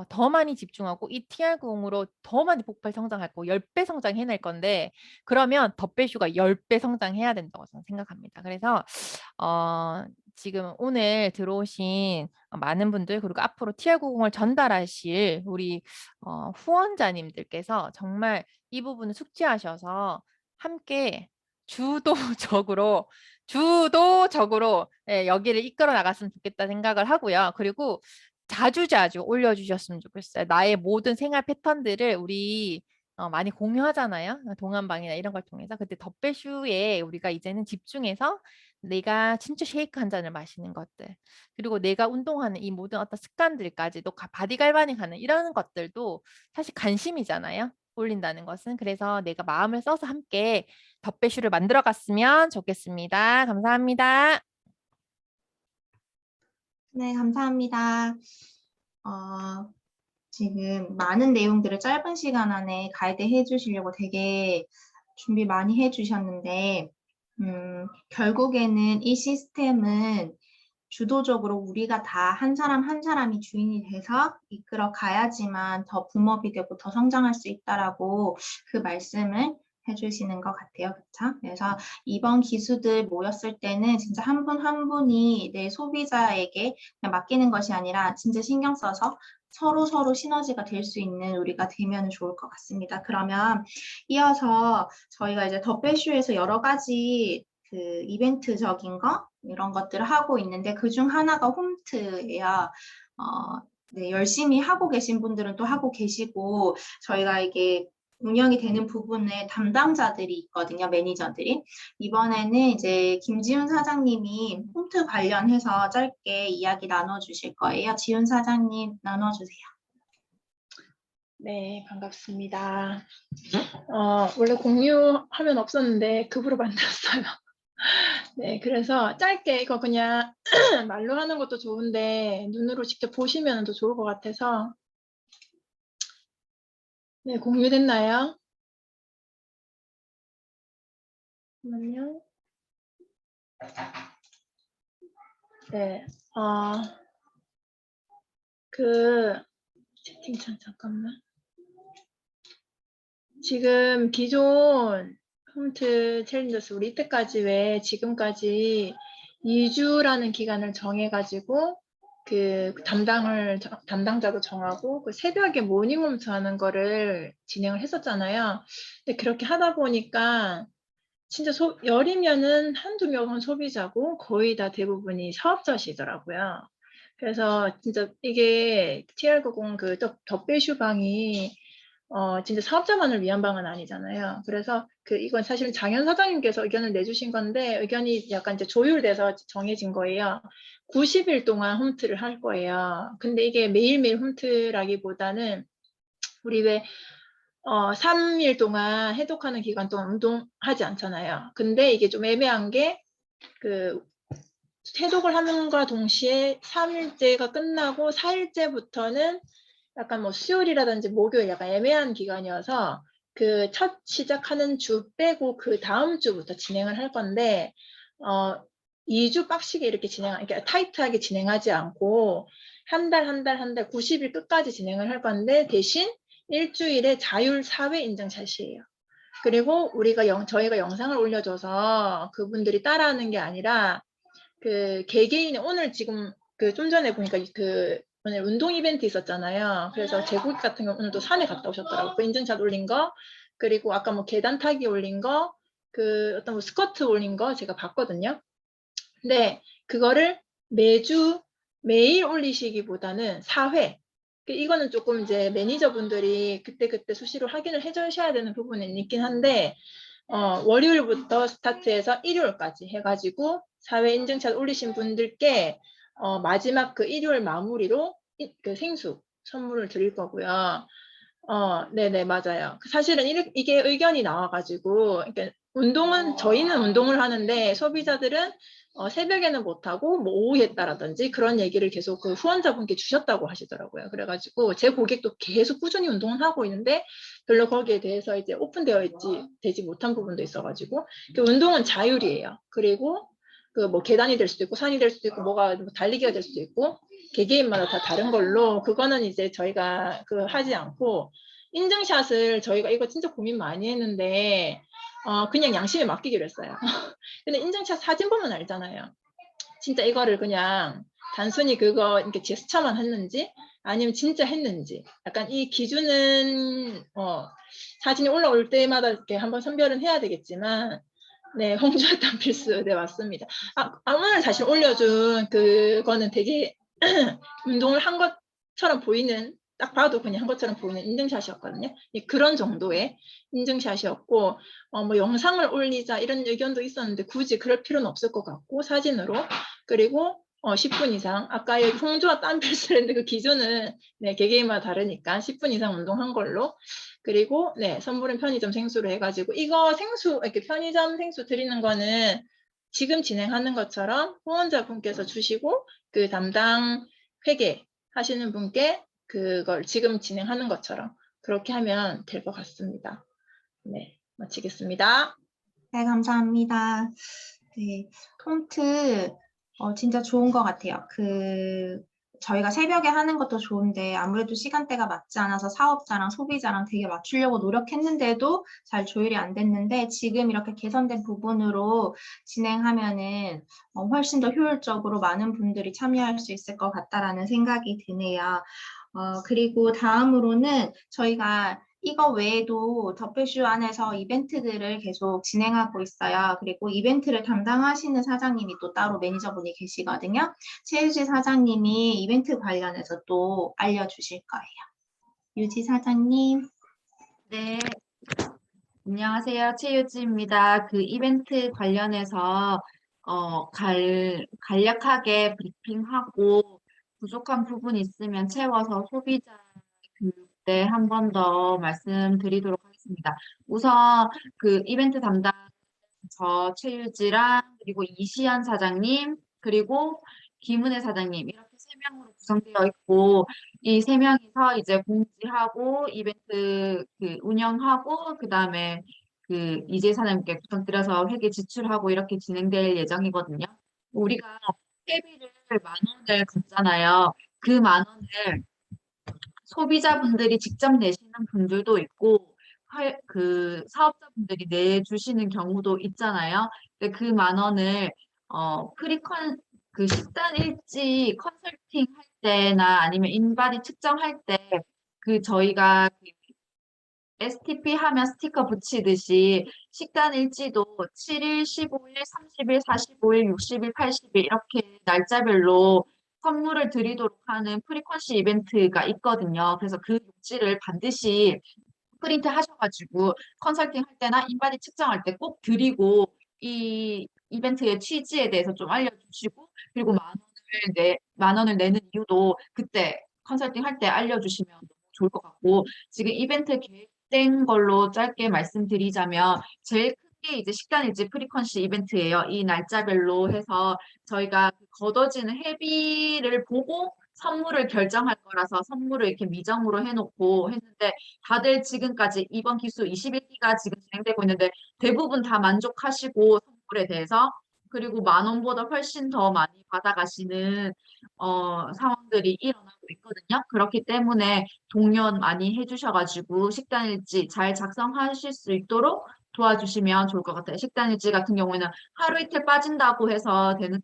더 많이 집중하고 이 TR90으로 더 많이 폭발 성장할 거 10배 성장해낼 건데 그러면 덧배슈가 10배 성장해야 된다고 저는 생각합니다. 그래서 지금 오늘 들어오신 많은 분들 그리고 앞으로 TR90을 전달하실 우리 후원자님들께서 정말 이 부분을 숙지하셔서 함께 주도적으로 예, 여기를 이끌어 나갔으면 좋겠다 생각을 하고요. 그리고 자주자주 올려주셨으면 좋겠어요. 나의 모든 생활 패턴들을 우리 많이 공유하잖아요. 동안방이나 이런 걸 통해서. 그때 덧배슈에 우리가 이제는 집중해서 내가 진짜 쉐이크 한 잔을 마시는 것들 그리고 내가 운동하는 이 모든 어떤 습관들까지도 바디 갈바닝 하는 이런 것들도 사실 관심이잖아요. 올린다는 것은. 그래서 내가 마음을 써서 함께 덧배슈를 만들어 갔으면 좋겠습니다. 감사합니다. 네, 감사합니다. 어, 지금 많은 내용들을 짧은 시간 안에 가이드 해주시려고 되게 준비 많이 해주셨는데, 결국에는 이 시스템은 주도적으로 우리가 다 한 사람 한 사람이 주인이 돼서 이끌어 가야지만 더 붐업이 되고 더 성장할 수 있다라고 그 말씀을 해주시는 것 같아요. 그렇죠? 그래서 이번 기수들 모였을 때는 진짜 한 분 한 분이 내 소비자에게 그냥 맡기는 것이 아니라 진짜 신경 써서 서로 시너지가 될 수 있는 우리가 되면 좋을 것 같습니다. 그러면 이어서 저희가 이제 더 배슈에서 여러 가지 그 이벤트적인 거 이런 것들을 하고 있는데 그중 하나가 홈트예요. 네, 열심히 하고 계신 분들은 또 하고 계시고 저희가 이게 운영이 되는 부분에 담당자들이 있거든요, 매니저들이. 이번에는 이제 김지훈 사장님이 홈트 관련해서 짧게 이야기 나눠주실 거예요. 지훈 사장님 나눠주세요. 네, 반갑습니다. 원래 공유하면 없었는데 급으로 만들었어요. 네, 그래서 짧게 이거 그냥 말로 하는 것도 좋은데 눈으로 직접 보시면 더 좋을 것 같아서 네, 공유됐나요? 잠깐만요. 네, 채팅창 잠깐만. 지금 기존 홈트 챌린저스 우리 이때까지 왜 지금까지 2주라는 기간을 정해가지고 그 담당자도 정하고 그 새벽에 모닝홈트 하는 거를 진행을 했었잖아요. 근데 그렇게 하다 보니까 진짜 열이면은 한두 명은 소비자고 거의 다 대부분이 사업자시더라고요. 그래서 진짜 이게 TR90 그 덧배슈 방이 진짜 사업자만을 위한 방은 아니잖아요. 그래서 이건 사실은 장현 사장님께서 의견을 내주신 건데 의견이 약간 이제 조율돼서 정해진 거예요. 90일 동안 홈트를 할 거예요. 근데 이게 매일매일 홈트라기보다는 우리 왜 3일 동안 해독하는 기간 동안 운동하지 않잖아요. 근데 이게 좀 애매한 게 해독을 하는과 동시에 3일째가 끝나고 4일째부터는 약간 뭐 수요일이라든지 목요일 약간 애매한 기간이어서 그 첫 시작하는 주 빼고 그 다음 주부터 진행을 할 건데 2주 빡시게 이렇게 그러니까 타이트하게 진행하지 않고 한 달 90일 끝까지 진행을 할 건데 대신 일주일에 자율 4회 인증샷이에요. 그리고 저희가 영상을 올려줘서 그분들이 따라하는 게 아니라 그 개개인의 오늘 지금 그 좀 전에 보니까 그 오늘 운동 이벤트 있었잖아요. 그래서 제국 같은 경우 오늘도 산에 갔다 오셨더라고요. 그 인증샷 올린 거, 그리고 아까 뭐 계단 타기 올린 거, 그 어떤 뭐 스쿼트 올린 거 제가 봤거든요. 근데 그거를 매일 올리시기보다는 4회. 이거는 조금 이제 매니저분들이 그때그때 수시로 확인을 해주셔야 되는 부분은 있긴 한데, 월요일부터 스타트해서 일요일까지 해가지고 4회 인증샷 올리신 분들께 마지막 그 일요일 마무리로 그 생수 선물을 드릴 거고요. 네네, 맞아요. 사실은 이게 의견이 나와가지고, 그러니까 저희는 운동을 하는데 소비자들은 새벽에는 못하고 뭐 오후에 했다라든지 그런 얘기를 계속 그 후원자분께 주셨다고 하시더라고요. 그래가지고 제 고객도 계속 꾸준히 운동을 하고 있는데 별로 거기에 대해서 이제 되지 못한 부분도 있어가지고 그 운동은 자율이에요. 그리고 그 뭐 계단이 될 수도 있고 산이 될 수도 있고 뭐가 뭐 달리기가 될 수도 있고 개개인마다 다 다른 걸로 그거는 이제 저희가 하지 않고 인증샷을 저희가 이거 진짜 고민 많이 했는데 그냥 양심에 맡기기로 했어요. 근데 인증샷 사진 보면 알잖아요. 진짜 이거를 그냥 단순히 그거 이렇게 제스처만 했는지 아니면 진짜 했는지 약간 이 기준은 사진이 올라올 때마다 이렇게 한번 선별은 해야 되겠지만 네, 홍주였던 필수. 네, 맞습니다. 오늘 사실 올려준 그거는 되게 운동을 한 것처럼 보이는, 딱 봐도 그냥 한 것처럼 보이는 인증샷이었거든요. 그런 정도의 인증샷이었고, 뭐 영상을 올리자 이런 의견도 있었는데 굳이 그럴 필요는 없을 것 같고, 사진으로. 그리고 10분 이상. 아까 홍주와 땀 필수했는데 그 기준은 네, 개개인마다 다르니까 10분 이상 운동한 걸로. 그리고 네, 선물은 편의점 생수로 해가지고 이거 이렇게 편의점 생수 드리는 거는 지금 진행하는 것처럼 후원자분께서 주시고 그 담당 회계 하시는 분께 그걸 지금 진행하는 것처럼 그렇게 하면 될 것 같습니다. 네, 마치겠습니다. 네, 감사합니다. 네, 폰트 진짜 좋은 것 같아요. 저희가 새벽에 하는 것도 좋은데 아무래도 시간대가 맞지 않아서 사업자랑 소비자랑 되게 맞추려고 노력했는데도 잘 조율이 안 됐는데 지금 이렇게 개선된 부분으로 진행하면은 훨씬 더 효율적으로 많은 분들이 참여할 수 있을 것 같다라는 생각이 드네요. 그리고 다음으로는 저희가 이거 외에도 더필쇼 안에서 이벤트들을 계속 진행하고 있어요. 그리고 이벤트를 담당하시는 사장님이 또 따로 매니저분이 계시거든요. 최유지 사장님이 이벤트 관련해서 또 알려주실 거예요. 유지 사장님. 네, 안녕하세요. 최유지입니다. 그 이벤트 관련해서 간략하게 브리핑하고 부족한 부분 있으면 채워서 소비자 교육 때 한 번 더 말씀드리도록 하겠습니다. 우선 그 이벤트 담당 저 최유지랑 그리고 이시안 사장님 그리고 김은혜 사장님 이렇게 세 명으로 구성되어 있고 이 세 명이서 이제 공지하고 이벤트 그 운영하고 그다음에 그 이재 사장님께 부탁드려서 회계 지출하고 이렇게 진행될 예정이거든요. 우리가 회비를 10,000원을 걷잖아요. 그 10,000원을 소비자분들이 직접 내시는 분들도 있고 그 사업자분들이 내주시는 경우도 있잖아요. 근데 그 10,000원을 그 식단 일지 컨설팅 할 때나 아니면 인바디 측정할 때 그 저희가 그 STP 하면 스티커 붙이듯이 식단 일지도 7일, 15일, 30일, 45일, 60일, 80일 이렇게 날짜별로 선물을 드리도록 하는 프리퀀시 이벤트가 있거든요. 그래서 그 일지를 반드시 프린트 하셔가지고 컨설팅 할 때나 인바디 측정할 때 꼭 드리고 이 이벤트의 취지에 대해서 좀 알려주시고 그리고 10,000원을 내는 이유도 그때 컨설팅 할 때 알려주시면 너무 좋을 것 같고 지금 이벤트 계획된 걸로 짧게 말씀드리자면 제일 큰 게 이제 식단일지 프리퀀시 이벤트예요. 이 날짜별로 해서 저희가 걷어지는 회비를 보고 선물을 결정할 거라서 선물을 이렇게 미정으로 해놓고 했는데 다들 지금까지 이번 기수 21기가 지금 진행되고 있는데 대부분 다 만족하시고 선물에 대해서 그리고 10,000원보다 훨씬 더 많이 받아가시는 상황들이 일어나고 있거든요. 그렇기 때문에 동연 많이 해주셔가지고 식단일지 잘 작성하실 수 있도록 도와주시면 좋을 것 같아요. 식단일지 같은 경우에는 하루 이틀 빠진다고 해서 되는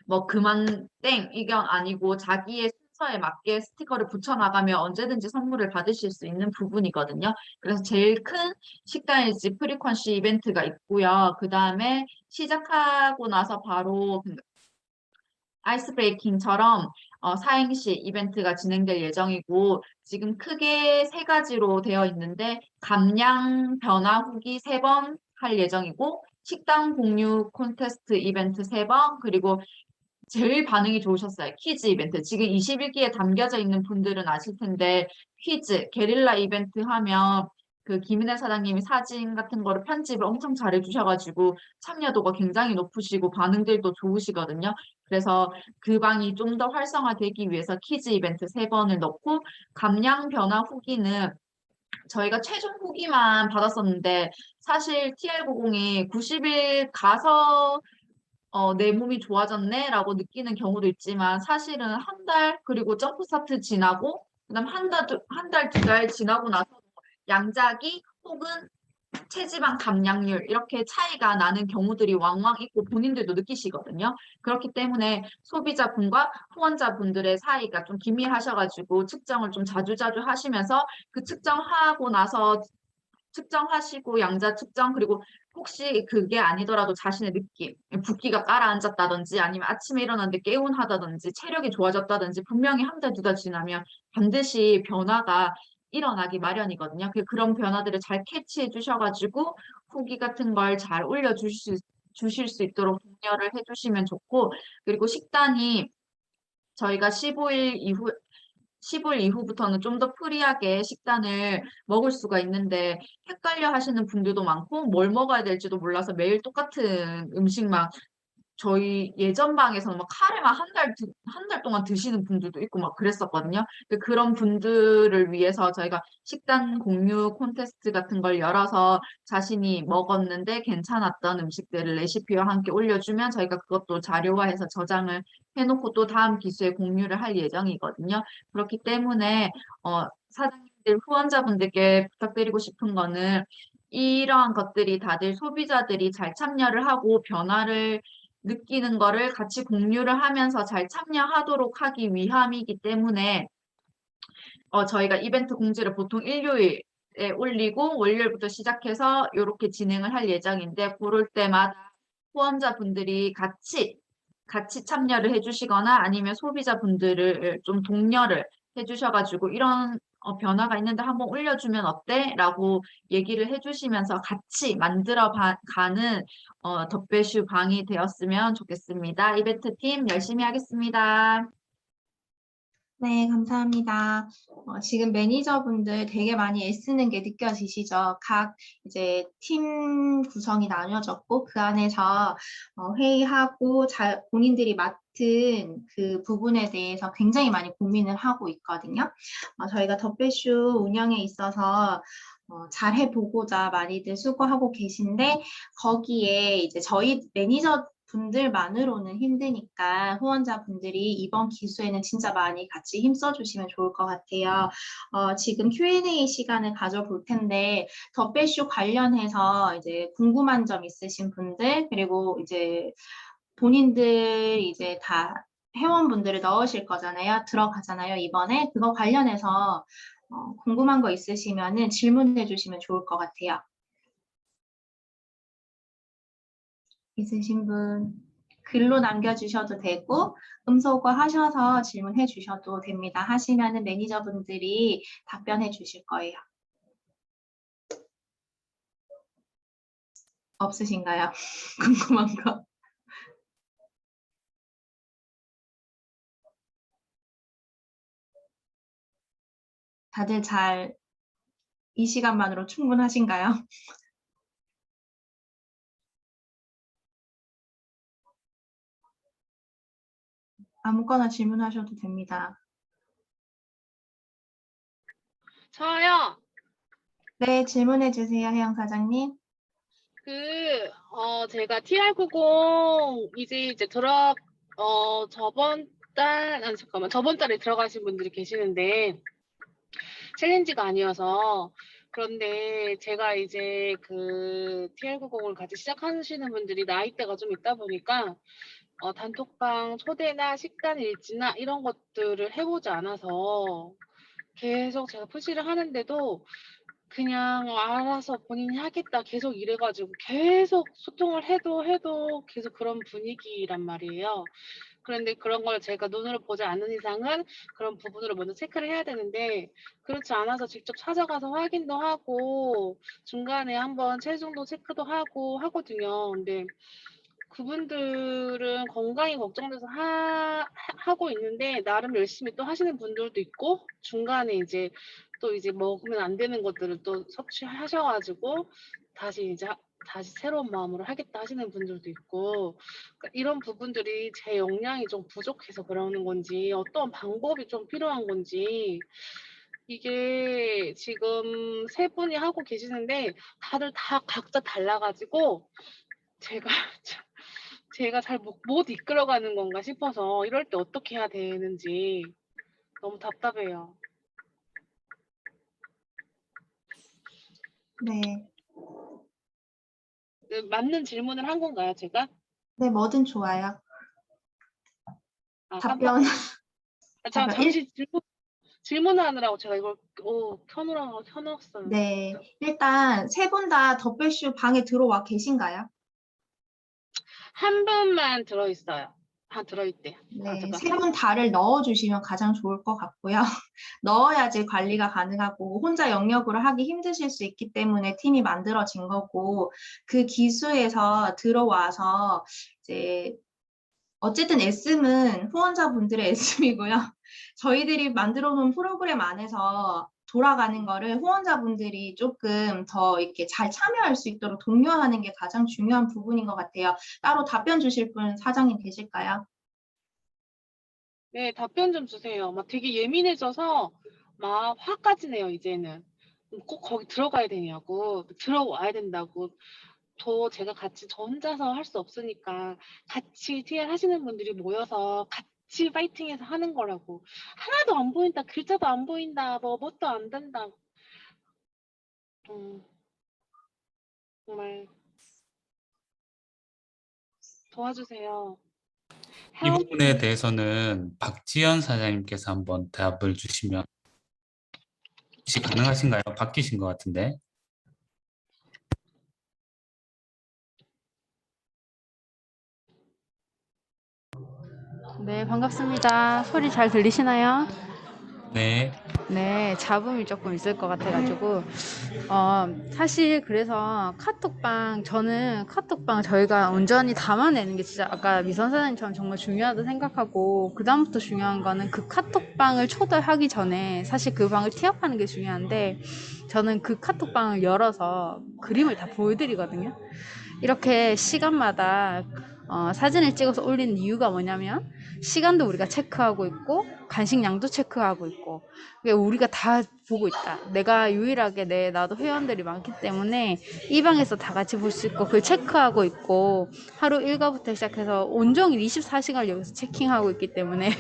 뭐 그만 땡 이건 아니고 자기의 순서에 맞게 스티커를 붙여나가면 언제든지 선물을 받으실 수 있는 부분이거든요. 그래서 제일 큰 식단일지 프리퀀시 이벤트가 있고요. 그 다음에 시작하고 나서 바로 아이스 브레이킹처럼 사행시 이벤트가 진행될 예정이고 지금 크게 3가지로 되어 있는데 감량 변화 후기 3번 할 예정이고 식당 공유 콘테스트 이벤트 3번 그리고 제일 반응이 좋으셨어요. 퀴즈 이벤트. 지금 21기에 담겨져 있는 분들은 아실 텐데 퀴즈, 게릴라 이벤트 하면 그 김은혜 사장님이 사진 같은 거를 편집을 엄청 잘해 주셔가지고 참여도가 굉장히 높으시고 반응들도 좋으시거든요. 그래서 그 방이 좀 더 활성화되기 위해서 퀴즈 이벤트 3번을 넣고 감량 변화 후기는 저희가 최종 후기만 받았었는데 사실 TL90이 90일 가서 내 몸이 좋아졌네 라고 느끼는 경우도 있지만 사실은 한 달 그리고 점프 스타트 지나고 그다음 한 달, 2달 지나고 나서 양자기 혹은 체지방 감량률 이렇게 차이가 나는 경우들이 왕왕 있고 본인들도 느끼시거든요. 그렇기 때문에 소비자분과 후원자분들의 사이가 좀 긴밀하셔가지고 측정을 좀 자주자주 하시면서 그 측정하고 나서 측정하시고 양자 측정 그리고 혹시 그게 아니더라도 자신의 느낌, 붓기가 가라앉았다든지 아니면 아침에 일어났는데 개운하다든지 체력이 좋아졌다든지 분명히 한 달, 2달 지나면 반드시 변화가 일어나기 마련이거든요. 그런 변화들을 잘 캐치해 주셔가지고 후기 같은 걸 잘 주실 수 있도록 독려를 해주시면 좋고 그리고 식단이 저희가 15일 이후부터는 좀 더 프리하게 식단을 먹을 수가 있는데 헷갈려 하시는 분들도 많고 뭘 먹어야 될지도 몰라서 매일 똑같은 음식만 저희 예전 방에서는 막 카레만 한 달 동안 드시는 분들도 있고 막 그랬었거든요. 그런 분들을 위해서 저희가 식단 공유 콘테스트 같은 걸 열어서 자신이 먹었는데 괜찮았던 음식들을 레시피와 함께 올려주면 저희가 그것도 자료화해서 저장을 해놓고 또 다음 기수에 공유를 할 예정이거든요. 그렇기 때문에 사장님들, 후원자분들께 부탁드리고 싶은 거는 이러한 것들이 다들 소비자들이 잘 참여를 하고 변화를 느끼는 거를 같이 공유를 하면서 잘 참여하도록 하기 위함이기 때문에 저희가 이벤트 공지를 보통 일요일에 올리고 월요일부터 시작해서 이렇게 진행을 할 예정인데 그럴 때마다 후원자분들이 같이 참여를 해주시거나 아니면 소비자분들을 좀 독려를 해주셔가지고 이런 변화가 있는데 한번 올려주면 어때? 라고 얘기를 해주시면서 같이 만들어 가는 덧배슈 방이 되었으면 좋겠습니다. 이벤트 팀 열심히 하겠습니다. 네, 감사합니다. 지금 매니저분들 되게 많이 애쓰는 게 느껴지시죠? 각 이제 팀 구성이 나뉘어졌고 그 안에서 회의하고 본인들이 맡은 그 부분에 대해서 굉장히 많이 고민을 하고 있거든요. 저희가 덧배슈 운영에 있어서 잘 해보고자 많이들 수고하고 계신데 거기에 이제 저희 매니저 분들만으로는 힘드니까 후원자분들이 이번 기수에는 진짜 많이 같이 힘써주시면 좋을 것 같아요. 지금 Q&A 시간을 가져볼 텐데 덧배쇼 관련해서 이제 궁금한 점 있으신 분들 그리고 이제 본인들 이제 다 회원분들을 넣으실 거잖아요. 들어가잖아요. 이번에 그거 관련해서 궁금한 거 있으시면은 질문해 주시면 좋을 것 같아요. 있으신 분 글로 남겨주셔도 되고 음소거 하셔서 질문해 주셔도 됩니다. 하시면은 매니저분들이 답변해 주실 거예요. 없으신가요? 궁금한 거. 다들 이 시간만으로 충분하신가요? 아무거나 질문하셔도 됩니다. 저요. 네, 질문해 주세요, 혜영 사장님. 제가 TR90 이제 저번 달에 들어가신 분들이 계시는데, 챌린지가 아니어서. 그런데 제가 이제 그 TR90을 같이 시작하시는 분들이 나이대가 좀 있다 보니까, 단톡방 초대나 식단 일지나 이런 것들을 해보지 않아서 계속 제가 푸시를 하는데도 그냥 알아서 본인이 하겠다 계속 이래가지고 계속 소통을 해도 계속 그런 분위기란 말이에요. 그런데 그런 걸 제가 눈으로 보지 않는 이상은 그런 부분으로 먼저 체크를 해야 되는데, 그렇지 않아서 직접 찾아가서 확인도 하고 중간에 한번 체중도 체크도 하거든요. 근데 그분들은 건강이 걱정돼서 하고 있는데 나름 열심히 또 하시는 분들도 있고, 중간에 이제 또 이제 먹으면 안 되는 것들을 또 섭취하셔가지고 다시 새로운 마음으로 하겠다 하시는 분들도 있고, 그러니까 이런 부분들이 제 역량이 좀 부족해서 그러는 건지 어떤 방법이 좀 필요한 건지, 이게 지금 세 분이 하고 계시는데 다들 다 각자 달라가지고 제가 제가 잘 못 이끌어가는 건가 싶어서 이럴 때 어떻게 해야 되는지 너무 답답해요. 네, 맞는 질문을 한 건가요, 제가? 네, 뭐든 좋아요. 아, 답변, 제가 답변 잠시 질문을 하느라고 제가 이걸 켜놓았어요. 네, 일단 세 분 다 더블쇼 방에 들어와 계신가요? 한 분만 들어있어요. 들어있대요. 네, 제가 세 분 다를 넣어주시면 가장 좋을 것 같고요. 넣어야지 관리가 가능하고 혼자 영역으로 하기 힘드실 수 있기 때문에 팀이 만들어진 거고, 그 기수에서 들어와서 이제 어쨌든 S는 후원자분들의 S이고요. 저희들이 만들어 놓은 프로그램 안에서 돌아가는 거를 후원자분들이 조금 더 이렇게 잘 참여할 수 있도록 독려하는 게 가장 중요한 부분인 것 같아요. 따로 답변 주실 분 사장님 계실까요? 네, 답변 좀 주세요. 막 되게 예민해져서 막 화까지 내요, 이제는. 꼭 거기 들어가야 되냐고, 들어와야 된다고. 제가 저 혼자서 할 수 없으니까 같이 TR 하시는 분들이 모여서 같이 파이팅해서 하는 거라고. 하나도 안 보인다, 글자도 안 보인다, 뭣도 안 된다. 정말 도와주세요. 이 부분에 대해서는 박지연 사장님께서 한번 답을 주시면 혹시 가능하신가요? 바뀌신 것 같은데. 네, 반갑습니다. 소리 잘 들리시나요? 네. 네, 잡음이 조금 있을 것 같아가지고, 사실 그래서 저는 카톡방 저희가 온전히 담아내는 게 진짜 아까 미선 사장님처럼 정말 중요하다 생각하고, 그다음부터 중요한 거는 그 카톡방을 초대하기 전에 사실 그 방을 티업하는 게 중요한데, 저는 그 카톡방을 열어서 그림을 다 보여드리거든요. 이렇게 시간마다 사진을 찍어서 올리는 이유가 뭐냐면 시간도 우리가 체크하고 있고 간식량도 체크하고 있고 우리가 다 보고 있다. 내가 유일하게 나도 회원들이 많기 때문에 이 방에서 다 같이 볼 수 있고 그걸 체크하고 있고 하루 일과부터 시작해서 온종일 24시간을 여기서 체킹하고 있기 때문에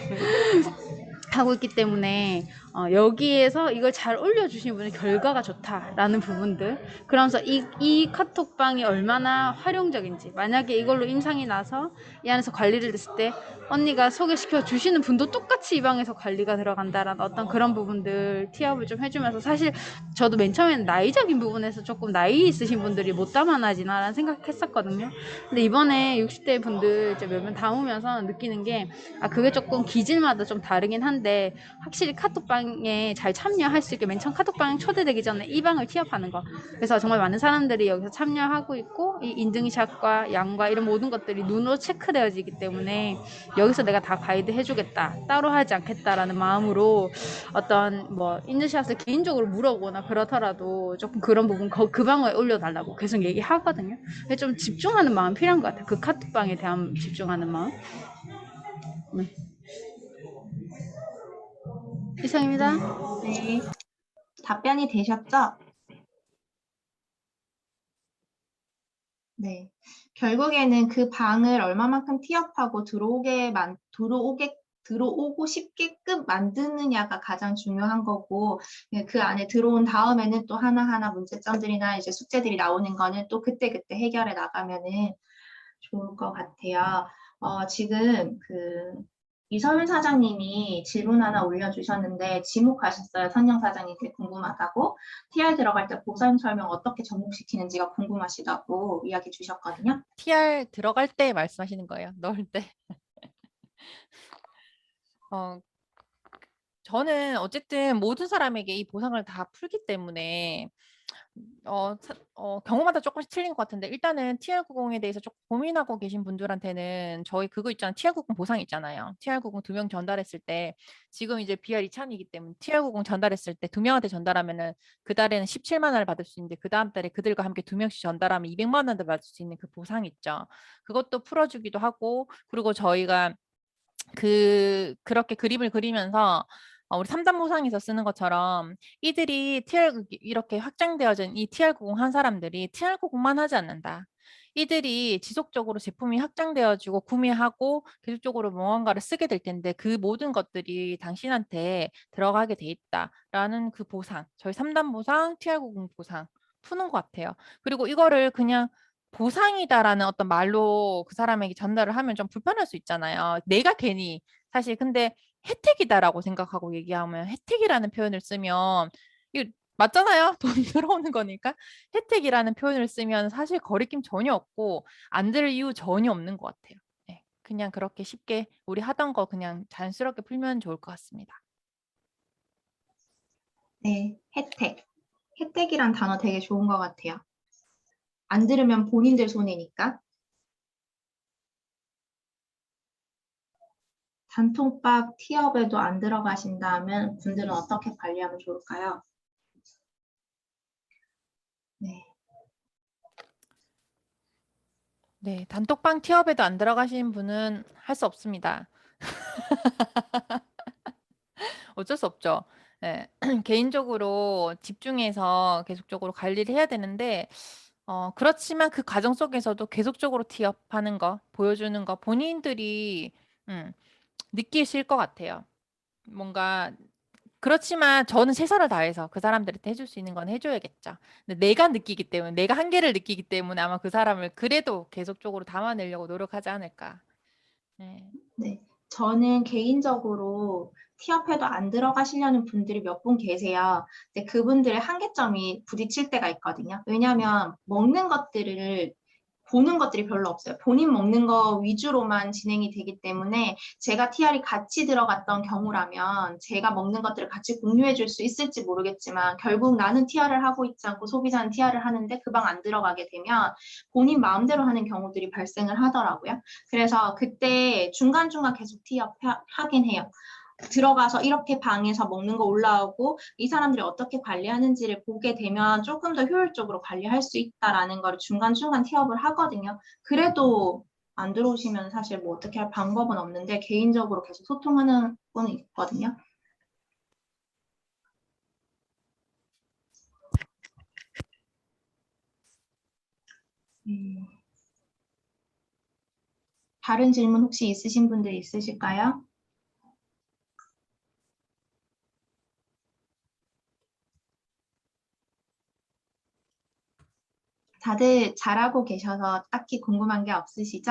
여기에서 이걸 잘 올려주신 분의 결과가 좋다라는 부분들, 그러면서 이 카톡방이 얼마나 활용적인지, 만약에 이걸로 임상이 나서 이 안에서 관리를 했을 때 언니가 소개시켜 주시는 분도 똑같이 이 방에서 관리가 들어간다라는 어떤 그런 부분들 티업을 좀 해주면서, 사실 저도 맨 처음에는 나이적인 부분에서 조금 나이 있으신 분들이 못 담아나지나 라는 생각했었거든요. 근데 이번에 60대 분들 이제 몇 명 담으면서 느끼는 게 그게 조금 기질마다 좀 다르긴 한데, 확실히 카톡방에 잘 참여할 수 있게 맨 처음 카톡방 초대되기 전에 이 방을 티업하는 거, 그래서 정말 많은 사람들이 여기서 참여하고 있고 이 인증샷과 양과 이런 모든 것들이 눈으로 체크되어지기 때문에 여기서 내가 다 가이드 해주겠다, 따로 하지 않겠다라는 마음으로 어떤 인증샷을 개인적으로 물어보거나 그렇더라도 조금 그런 부분 그 방에 올려달라고 계속 얘기하거든요. 좀 집중하는 마음 필요한 것 같아요. 그 카톡방에 대한 집중하는 마음. 이상입니다. 네. 답변이 되셨죠? 네. 결국에는 그 방을 얼마만큼 티업하고 들어오고 싶게끔 만드느냐가 가장 중요한 거고, 그 안에 들어온 다음에는 또 하나하나 문제점들이나 이제 숙제들이 나오는 거는 또 그때그때 해결해 나가면은 좋을 것 같아요. 지금 이서윤 사장님이 질문 하나 올려주셨는데 지목하셨어요. 선영 사장님 되게 궁금하다고. TR 들어갈 때 보상 설명 어떻게 접목시키는지가 궁금하시다고 이야기 주셨거든요. TR 들어갈 때 말씀하시는 거예요. 넣을 때. 저는 어쨌든 모든 사람에게 이 보상을 다 풀기 때문에 경우마다 조금씩 틀린 것 같은데 일단은 TR90에 대해서 조금 고민하고 계신 분들한테는 저희 그거 있잖아요. TR90 보상 있잖아요. TR90 2명 전달했을 때 지금 이제 BR 2000이기 때문에 TR90 전달했을 때 2명한테 전달하면은 그 달에는 17만 원을 받을 수 있는데 그 다음 달에 그들과 함께 2명씩 전달하면 200만 원을 받을 수 있는 그 보상 있죠. 그것도 풀어주기도 하고 그리고 저희가 그렇게 그림을 그리면서 우리 3단 보상에서 쓰는 것처럼 이들이 이렇게 확장되어진 이 TR90 한 사람들이 TR90만 하지 않는다. 이들이 지속적으로 제품이 확장되어지고 구매하고 계속적으로 무언가를 쓰게 될 텐데 그 모든 것들이 당신한테 들어가게 돼 있다라는 그 보상, 저희 3단 보상, TR90 보상 푸는 것 같아요. 그리고 이거를 그냥 보상이다라는 어떤 말로 그 사람에게 전달을 하면 좀 불편할 수 있잖아요. 내가 괜히 사실 근데 혜택이다라고 생각하고 얘기하면 혜택이라는 표현을 쓰면 이거 맞잖아요. 돈 들어오는 거니까 혜택이라는 표현을 쓰면 사실 거리낌 전혀 없고 안 들을 이유 전혀 없는 것 같아요. 네, 그냥 그렇게 쉽게 우리 하던 거 그냥 자연스럽게 풀면 좋을 것 같습니다. 네, 혜택. 혜택이란 단어 되게 좋은 것 같아요. 안 들으면 본인들 손해니까. 단톡방 티업에도 안 들어가신다면 분들은 어떻게 관리하면 좋을까요? 네. 네, 단톡방 티업에도 안 들어가신 분은 할 수 없습니다. 어쩔 수 없죠. 네. 개인적으로 집중해서 계속적으로 관리를 해야 되는데 그렇지만 그 과정 속에서도 계속적으로 티업하는 거, 보여주는 거 본인들이 느끼실 것 같아요. 뭔가 그렇지만 저는 최선을 다해서 그 사람들한테 해줄 수 있는 건 해줘야겠죠. 근데 내가 느끼기 때문에 내가 한계를 느끼기 때문에 아마 그 사람을 그래도 계속적으로 담아내려고 노력하지 않을까. 네. 네, 저는 개인적으로 티업해도 안 들어가시려는 분들이 몇 분 계세요. 근데 그분들의 한계점이 부딪힐 때가 있거든요. 왜냐하면 먹는 것들을 보는 것들이 별로 없어요. 본인 먹는 거 위주로만 진행이 되기 때문에 제가 TR이 같이 들어갔던 경우라면 제가 먹는 것들을 같이 공유해 줄 수 있을지 모르겠지만 결국 나는 TR을 하고 있지 않고 소비자는 TR을 하는데 그 방 안 들어가게 되면 본인 마음대로 하는 경우들이 발생을 하더라고요. 그래서 그때 중간중간 계속 티업 하긴 해요. 들어가서 이렇게 방에서 먹는 거 올라오고 이 사람들이 어떻게 관리하는지를 보게 되면 조금 더 효율적으로 관리할 수 있다라는 걸 중간중간 티업을 하거든요. 그래도 안 들어오시면 사실 뭐 어떻게 할 방법은 없는데 개인적으로 계속 소통하는 분은 있거든요. 다른 질문 혹시 있으신 분들 있으실까요? 다들 잘하고 계셔서 딱히 궁금한 게 없으시죠?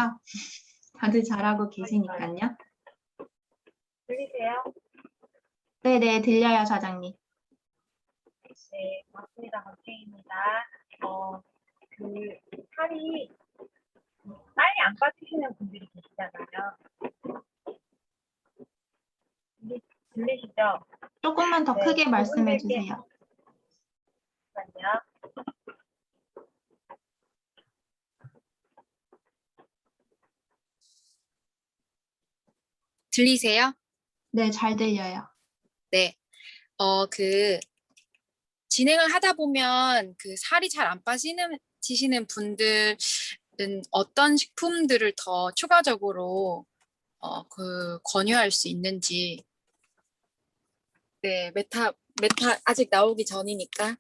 다들 잘하고 계시니까요. 들리세요? 네네, 들려요, 사장님. 네, 고맙습니다. 박혜입니다. 살이 빨리 안 빠지시는 분들이 계시잖아요. 들리시죠? 조금만 더 네, 크게 말씀해 그분들께- 주세요. 잠깐만요. 들리세요? 네, 잘 들려요. 네. 진행을 하다 보면 살이 잘 안 빠지시는 분들은 어떤 식품들을 더 추가적으로 권유할 수 있는지. 네, 메타 아직 나오기 전이니까.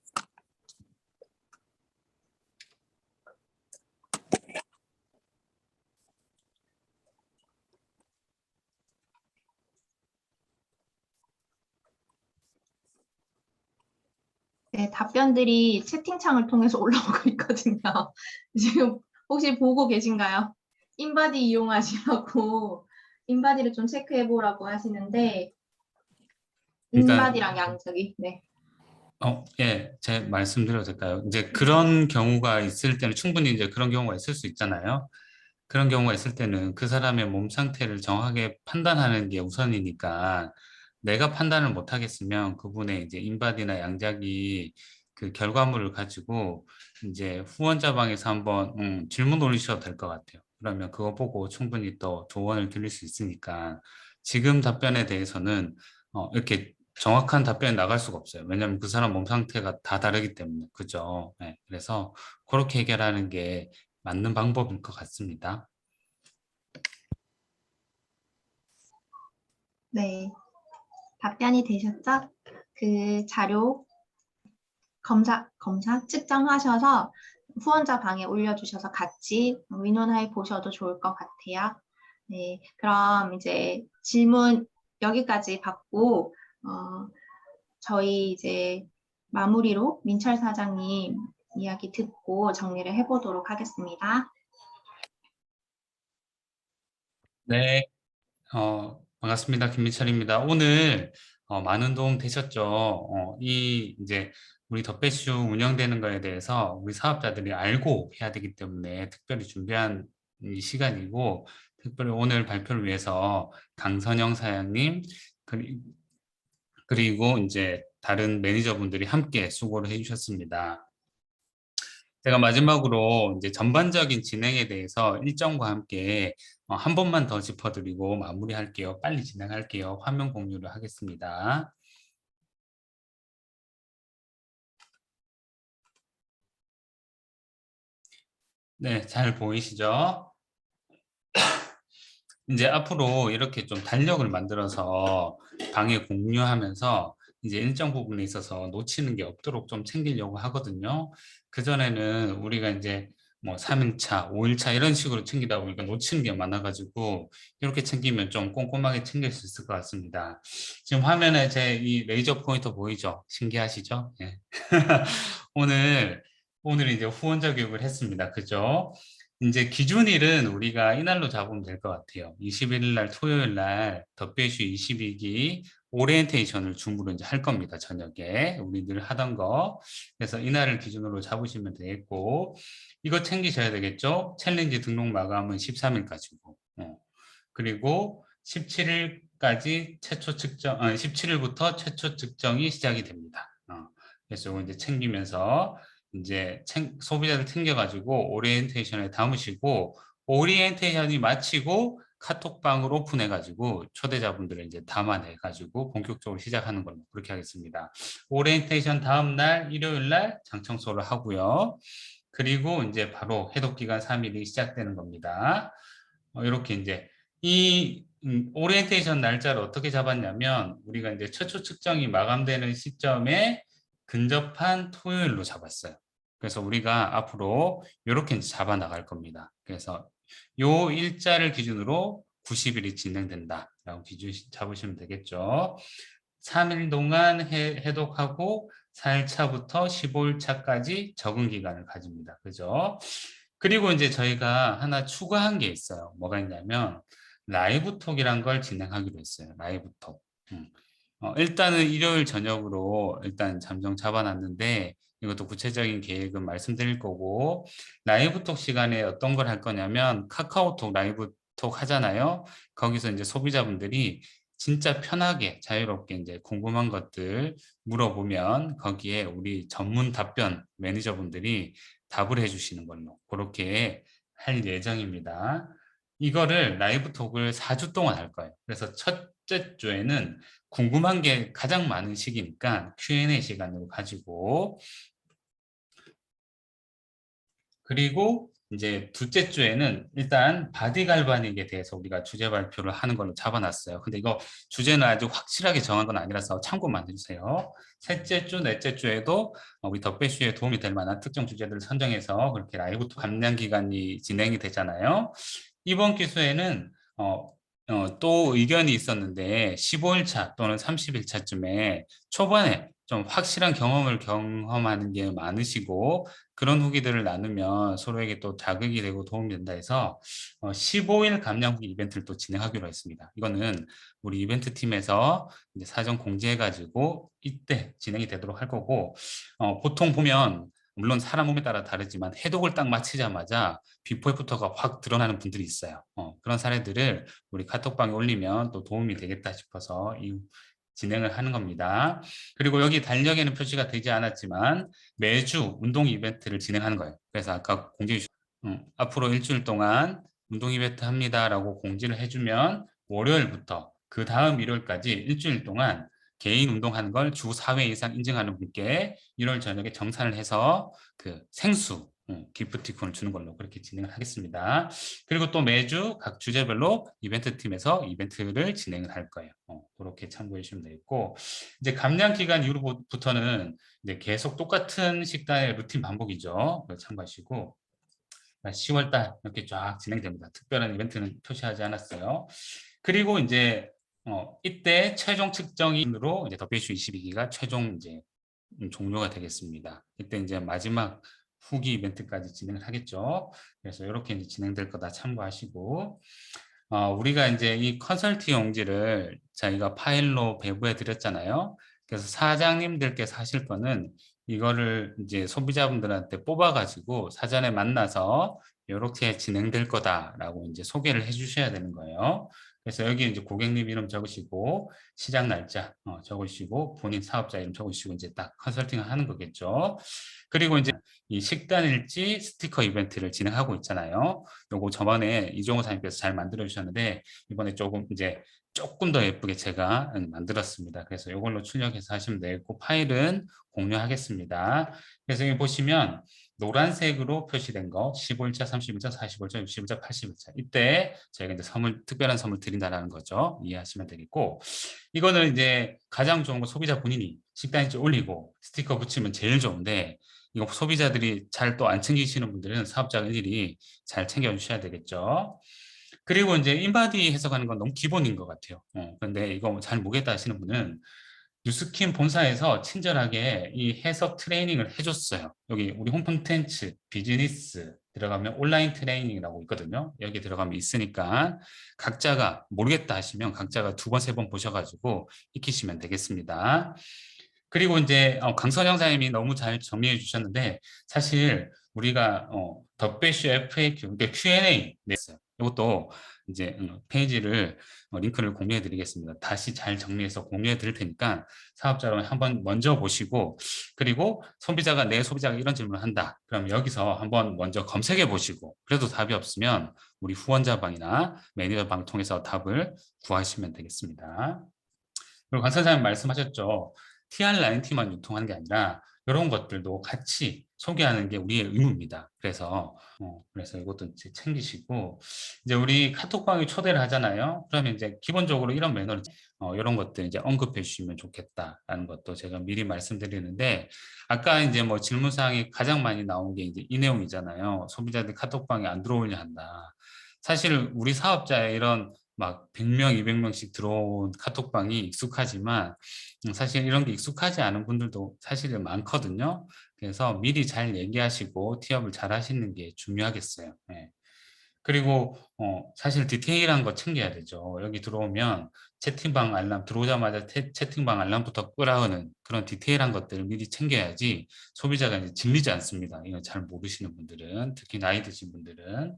네, 답변들이 채팅창을 통해서 올라오고 있거든요. 지금 혹시 보고 계신가요? 인바디 이용하시라고 인바디를 좀 체크해 보라고 하시는데 일단 인바디랑 양쪽이 네. 예, 제 말씀드려도 될까요? 이제 그런 경우가 있을 때는 충분히 이제 그런 경우가 있을 수 있잖아요. 그런 경우가 있을 때는 그 사람의 몸 상태를 정확하게 판단하는 게 우선이니까 내가 판단을 못 하겠으면 그분의 이제 인바디나 양자기 그 결과물을 가지고 이제 후원자 방에서 한번 질문 올리셔도 될 것 같아요. 그러면 그거 보고 충분히 또 조언을 드릴 수 있으니까 지금 답변에 대해서는 이렇게 정확한 답변이 나갈 수가 없어요. 왜냐하면 그 사람 몸 상태가 다 다르기 때문에. 그죠? 네, 그래서 그렇게 해결하는 게 맞는 방법일 것 같습니다. 네. 답변이 되셨죠? 그 자료 검사 측정하셔서 후원자 방에 올려주셔서 같이 의논해 보셔도 좋을 것 같아요. 네, 그럼 이제 질문 여기까지 받고 저희 이제 마무리로 민철 사장님 이야기 듣고 정리를 해보도록 하겠습니다. 네, 반갑습니다. 김민철입니다. 오늘 많은 도움 되셨죠? 이제 우리 덧배슈 운영되는 거에 대해서 우리 사업자들이 알고 해야 되기 때문에 특별히 준비한 이 시간이고, 특별히 오늘 발표를 위해서 강선영 사장님, 그리고 이제 다른 매니저분들이 함께 수고를 해주셨습니다. 제가 마지막으로 이제 전반적인 진행에 대해서 일정과 함께 한 번만 더 짚어드리고 마무리할게요. 빨리 진행할게요. 화면 공유를 하겠습니다. 네, 잘 보이시죠? 이제 앞으로 이렇게 좀 달력을 만들어서 방에 공유하면서 이제 일정 부분에 있어서 놓치는 게 없도록 좀 챙기려고 하거든요. 그전에는 우리가 이제 뭐 3일차, 5일차 이런 식으로 챙기다 보니까 놓치는 게 많아가지고 이렇게 챙기면 좀 꼼꼼하게 챙길 수 있을 것 같습니다. 지금 화면에 제 이 레이저 포인터 보이죠? 신기하시죠? 예. 오늘 이제 후원자 교육을 했습니다. 그죠? 이제 기준일은 우리가 이날로 잡으면 될 것 같아요. 21일 날 토요일 날 덧배슈 22기 오리엔테이션을 줌으로 이제 할 겁니다. 저녁에 우리 늘 하던 거. 그래서 이날을 기준으로 잡으시면 되겠고 이거 챙기셔야 되겠죠. 챌린지 등록 마감은 13일까지고 그리고 17일까지 최초 측정 17일부터 최초 측정이 시작이 됩니다. 그래서 이거 이제 챙기면서 이제 소비자를 챙겨가지고 오리엔테이션에 담으시고 오리엔테이션이 마치고 카톡방을 오픈해가지고 초대자분들을 이제 담아내가지고 본격적으로 시작하는 걸로 그렇게 하겠습니다. 오리엔테이션 다음 날 일요일 날 장청소를 하고요. 그리고 이제 바로 해독 기간 3일이 시작되는 겁니다. 이렇게 이제 이 오리엔테이션 날짜를 어떻게 잡았냐면 우리가 이제 최초 측정이 마감되는 시점에 근접한 토요일로 잡았어요. 그래서 우리가 앞으로 이렇게 잡아 나갈 겁니다. 그래서 요 일자를 기준으로 90일이 진행된다라고 기준 잡으시면 되겠죠. 3일 동안 해독하고 4일차부터 15일차까지 적응 기간을 가집니다. 그죠? 그리고 이제 저희가 하나 추가한 게 있어요. 뭐가 있냐면 라이브 톡이란 걸 진행하기로 했어요. 라이브 톡. 일단은 일요일 저녁으로 일단 잠정 잡아놨는데 이것도 구체적인 계획은 말씀드릴 거고 라이브 톡 시간에 어떤 걸 할 거냐면 카카오톡 라이브 톡 하잖아요. 거기서 이제 소비자분들이 진짜 편하게 자유롭게 이제 궁금한 것들 물어보면 거기에 우리 전문 답변 매니저분들이 답을 해주시는 걸로 그렇게 할 예정입니다. 이거를 라이브 톡을 4주 동안 할 거예요. 그래서 첫째 주에는 궁금한 게 가장 많은 시기니까 Q&A 시간으로 가지고 그리고 이제 둘째 주에는 일단 바디 갈바닉에 대해서 우리가 주제 발표를 하는 걸로 잡아놨어요. 근데 이거 주제는 아주 확실하게 정한 건 아니라서 참고만 해주세요. 셋째 주, 넷째 주에도 우리 덕배쇼에 도움이 될 만한 특정 주제들을 선정해서 그렇게 라이브 감량 기간이 진행이 되잖아요. 이번 기수에는 또 의견이 있었는데 15일차 또는 30일차쯤에 초반에 좀 확실한 경험을 경험하는 게 많으시고 그런 후기들을 나누면 서로에게 또 자극이 되고 도움이 된다 해서 15일 감량 후기 이벤트를 또 진행하기로 했습니다. 이거는 우리 이벤트 팀에서 이제 사전 공지해가지고 이때 진행이 되도록 할 거고 보통 보면 물론 사람 몸에 따라 다르지만 해독을 딱 마치자마자 비포 애프터가 확 드러나는 분들이 있어요. 그런 사례들을 우리 카톡방에 올리면 또 도움이 되겠다 싶어서 이 진행을 하는 겁니다. 그리고 여기 달력에는 표시가 되지 않았지만 매주 운동 이벤트를 진행하는 거예요. 그래서 아까 공지해 주신 앞으로 일주일 동안 운동 이벤트 합니다라고 공지를 해주면 월요일부터 그 다음 일요일까지 일주일 동안 개인 운동하는 걸 주 4회 이상 인증하는 분께 1월 저녁에 정산을 해서 그 생수 기프티콘을 주는 걸로 그렇게 진행을 하겠습니다. 그리고 또 매주 각 주제별로 이벤트 팀에서 이벤트를 진행을 할 거예요. 그렇게 참고해 주시면 되겠고 이제 감량 기간 이후부터는 이제 계속 똑같은 식단의 루틴 반복이죠. 참고하시고 10월 달 이렇게 쫙 진행됩니다. 특별한 이벤트는 표시하지 않았어요. 그리고 이제 이때 최종 측정인으로 이제 덕배쇼 22기가 최종 이제 종료가 되겠습니다. 이때 이제 마지막 후기 이벤트까지 진행을 하겠죠. 그래서 이렇게 이제 진행될 거다 참고하시고 우리가 이제 이 컨설팅 용지를 저희가 파일로 배부해 드렸잖아요. 그래서 사장님들께서 하실 거는 이거를 이제 소비자분들한테 뽑아가지고 사전에 만나서 이렇게 진행될 거다라고 이제 소개를 해주셔야 되는 거예요. 그래서 여기 이제 고객님 이름 적으시고 시작 날짜 적으시고 본인 사업자 이름 적으시고 이제 딱 컨설팅을 하는 거겠죠. 그리고 이제 이 식단일지 스티커 이벤트를 진행하고 있잖아요. 요거 저번에 이종호 사장님께서 잘 만들어 주셨는데 이번에 조금 더 예쁘게 제가 만들었습니다. 그래서 이걸로 출력해서 하시면 되겠고 파일은 공유하겠습니다. 그래서 여기 보시면 노란색으로 표시된 거 15일차, 30일차, 45일차, 60일차, 80일차 이때 저희가 이제 특별한 선물 드린다는 거죠. 이해하시면 되겠고 이거는 이제 가장 좋은 거 소비자 본인이 식단일지 올리고 스티커 붙이면 제일 좋은데 이거 소비자들이 잘 또 안 챙기시는 분들은 사업자가 일일이 잘 챙겨주셔야 되겠죠. 그리고 이제 인바디 해석하는 건 너무 기본인 것 같아요. 그런데 이거 잘 모르겠다 하시는 분은 뉴스킨 본사에서 친절하게 이 해석 트레이닝을 해줬어요. 여기 우리 홈 콘텐츠 비즈니스 들어가면 온라인 트레이닝이라고 있거든요. 여기 들어가면 있으니까 각자가 모르겠다 하시면 각자가 2번, 3번 보셔가지고 익히시면 되겠습니다. 그리고 이제 강선영 사장님이 너무 잘 정리해 주셨는데 사실 우리가 덕배쇼 FAQ, 그러니까 Q&A 냈어요. 이것도 이제 페이지를 링크를 공유해 드리겠습니다. 다시 잘 정리해서 공유해 드릴 테니까 사업자 여러분 한번 먼저 보시고 그리고 소비자가 내 소비자가 이런 질문을 한다. 그럼 여기서 한번 먼저 검색해 보시고 그래도 답이 없으면 우리 후원자 방이나 매니저 방을 통해서 답을 구하시면 되겠습니다. 그리고 강 선생님 말씀하셨죠. TR9T만 유통하는 게 아니라 이런 것들도 같이 소개하는 게 우리의 의무입니다. 그래서 이것도 이제 챙기시고 이제 우리 카톡방에 초대를 하잖아요. 그러면 이제 기본적으로 이런 매너를 이런 것들 이제 언급해 주시면 좋겠다라는 것도 제가 미리 말씀드리는데 아까 이제 뭐 질문사항이 가장 많이 나온 게 이제 이 내용이잖아요. 소비자들 카톡방에 안 들어오려 한다. 사실 우리 사업자의 이런 막 100명, 200명씩 들어온 카톡방이 익숙하지만 사실 이런 게 익숙하지 않은 분들도 사실 많거든요. 그래서 미리 잘 얘기하시고 티업을 잘 하시는 게 중요하겠어요. 네. 그리고 사실 디테일한 거 챙겨야 되죠. 여기 들어오면 채팅방 알람 들어오자마자 채팅방 알람부터 끄라하는 그런 디테일한 것들을 미리 챙겨야지 소비자가 이제 질리지 않습니다. 이거 잘 모르시는 분들은 특히 나이 드신 분들은.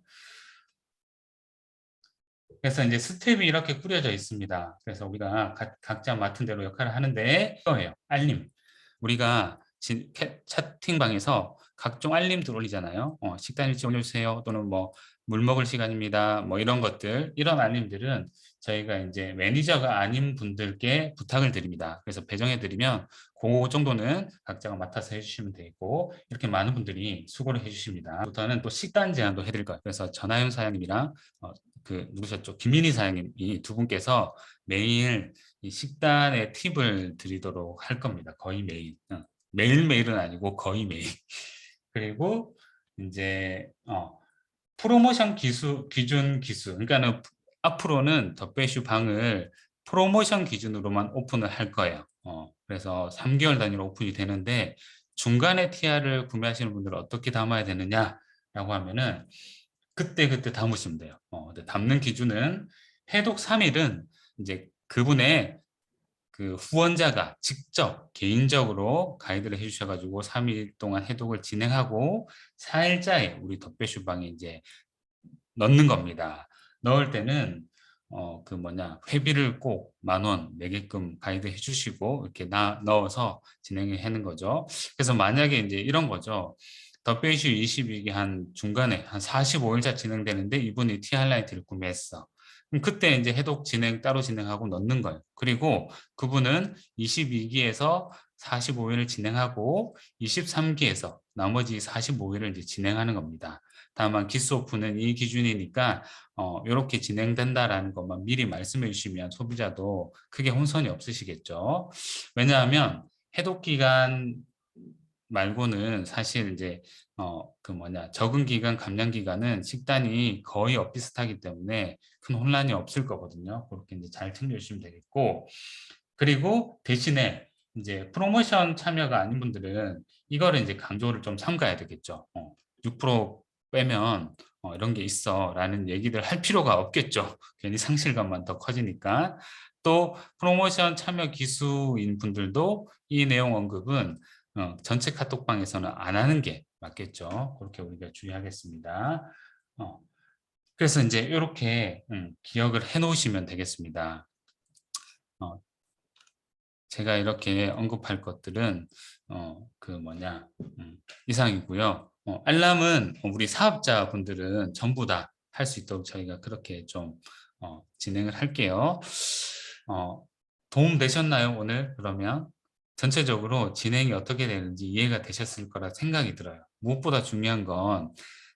그래서 이제 스텝이 이렇게 꾸려져 있습니다. 그래서 우리가 각자 맡은 대로 역할을 하는데 이거예요. 알림. 우리가 채팅방에서 각종 알림들 올리잖아요. 식단 일지 올려주세요. 또는 뭐 물 먹을 시간입니다. 뭐 이런 것들, 이런 알림들은 저희가 이제 매니저가 아닌 분들께 부탁을 드립니다. 그래서 배정해 드리면 그 정도는 각자가 맡아서 해주시면 되고, 이렇게 많은 분들이 수고를 해주십니다. 부터는 또 식단 제안도 해드릴 거예요. 그래서 전하윤 사장님이랑 누구셨죠? 김민희 사장님이 두 분께서 매일 이 식단의 팁을 드리도록 할 겁니다. 거의 매일. 매일매일은 아니고 거의 매일. 그리고 이제 프로모션 기준 기수. 그러니까는 앞으로는 더베이슈 방을 프로모션 기준으로만 오픈을 할 거예요. 그래서 3개월 단위로 오픈이 되는데, 중간에 TR을 구매하시는 분들은 어떻게 담아야 되느냐라고 하면은 그때 담으시면 돼요. 근데 담는 기준은 해독 3일은 이제 그분의 그 후원자가 직접 개인적으로 가이드를 해주셔가지고 3일 동안 해독을 진행하고 4일짜리 우리 덧배슈방에 이제 넣는 겁니다. 넣을 때는 회비를 꼭 10,000원 내게끔 가이드 해주시고 이렇게 넣어서 진행을 하는 거죠. 그래서 만약에 이제 이런 거죠. 덧배슈 22기 한 중간에 한 45일차 진행되는데 이분이 티하이라이트를 구매했어. 그럼 그때 이제 해독 따로 진행하고 넣는 거예요. 그리고 그분은 22기에서 45일을 진행하고 23기에서 나머지 45일을 이제 진행하는 겁니다. 다만 기수 오픈은 이 기준이니까 이렇게 진행된다라는 것만 미리 말씀해 주시면 소비자도 크게 혼선이 없으시겠죠. 왜냐하면 해독 기간 말고는 사실 이제 적응 기간, 감량 기간은 식단이 거의 엇비슷하기 때문에 큰 혼란이 없을 거거든요. 그렇게 이제 잘 챙겨주시면 되겠고, 그리고 대신에 이제 프로모션 참여가 아닌 분들은 이거를 이제 강조를 좀 삼가야 되겠죠. 6% 빼면 이런 게 있어라는 얘기를 할 필요가 없겠죠. 괜히 상실감만 더 커지니까. 또 프로모션 참여 기수인 분들도 이 내용 언급은 전체 카톡방에서는 안 하는 게 맞겠죠. 그렇게 우리가 주의하겠습니다. 그래서 이제 이렇게 기억을 해 놓으시면 되겠습니다. 제가 이렇게 언급할 것들은 이상이고요. 알람은 우리 사업자분들은 전부 다 할 수 있도록 저희가 그렇게 좀 진행을 할게요. 도움 되셨나요, 오늘? 그러면 전체적으로 진행이 어떻게 되는지 이해가 되셨을 거라 생각이 들어요. 무엇보다 중요한 건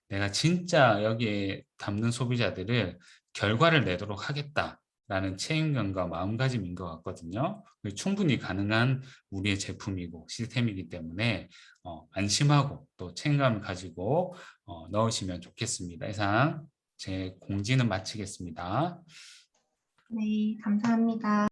내가 진짜 여기에 담는 소비자들을 결과를 내도록 하겠다라는 책임감과 마음가짐인 것 같거든요. 충분히 가능한 우리의 제품이고 시스템이기 때문에 안심하고 또 책임감을 가지고 넣으시면 좋겠습니다. 이상 제 공지는 마치겠습니다. 네, 감사합니다.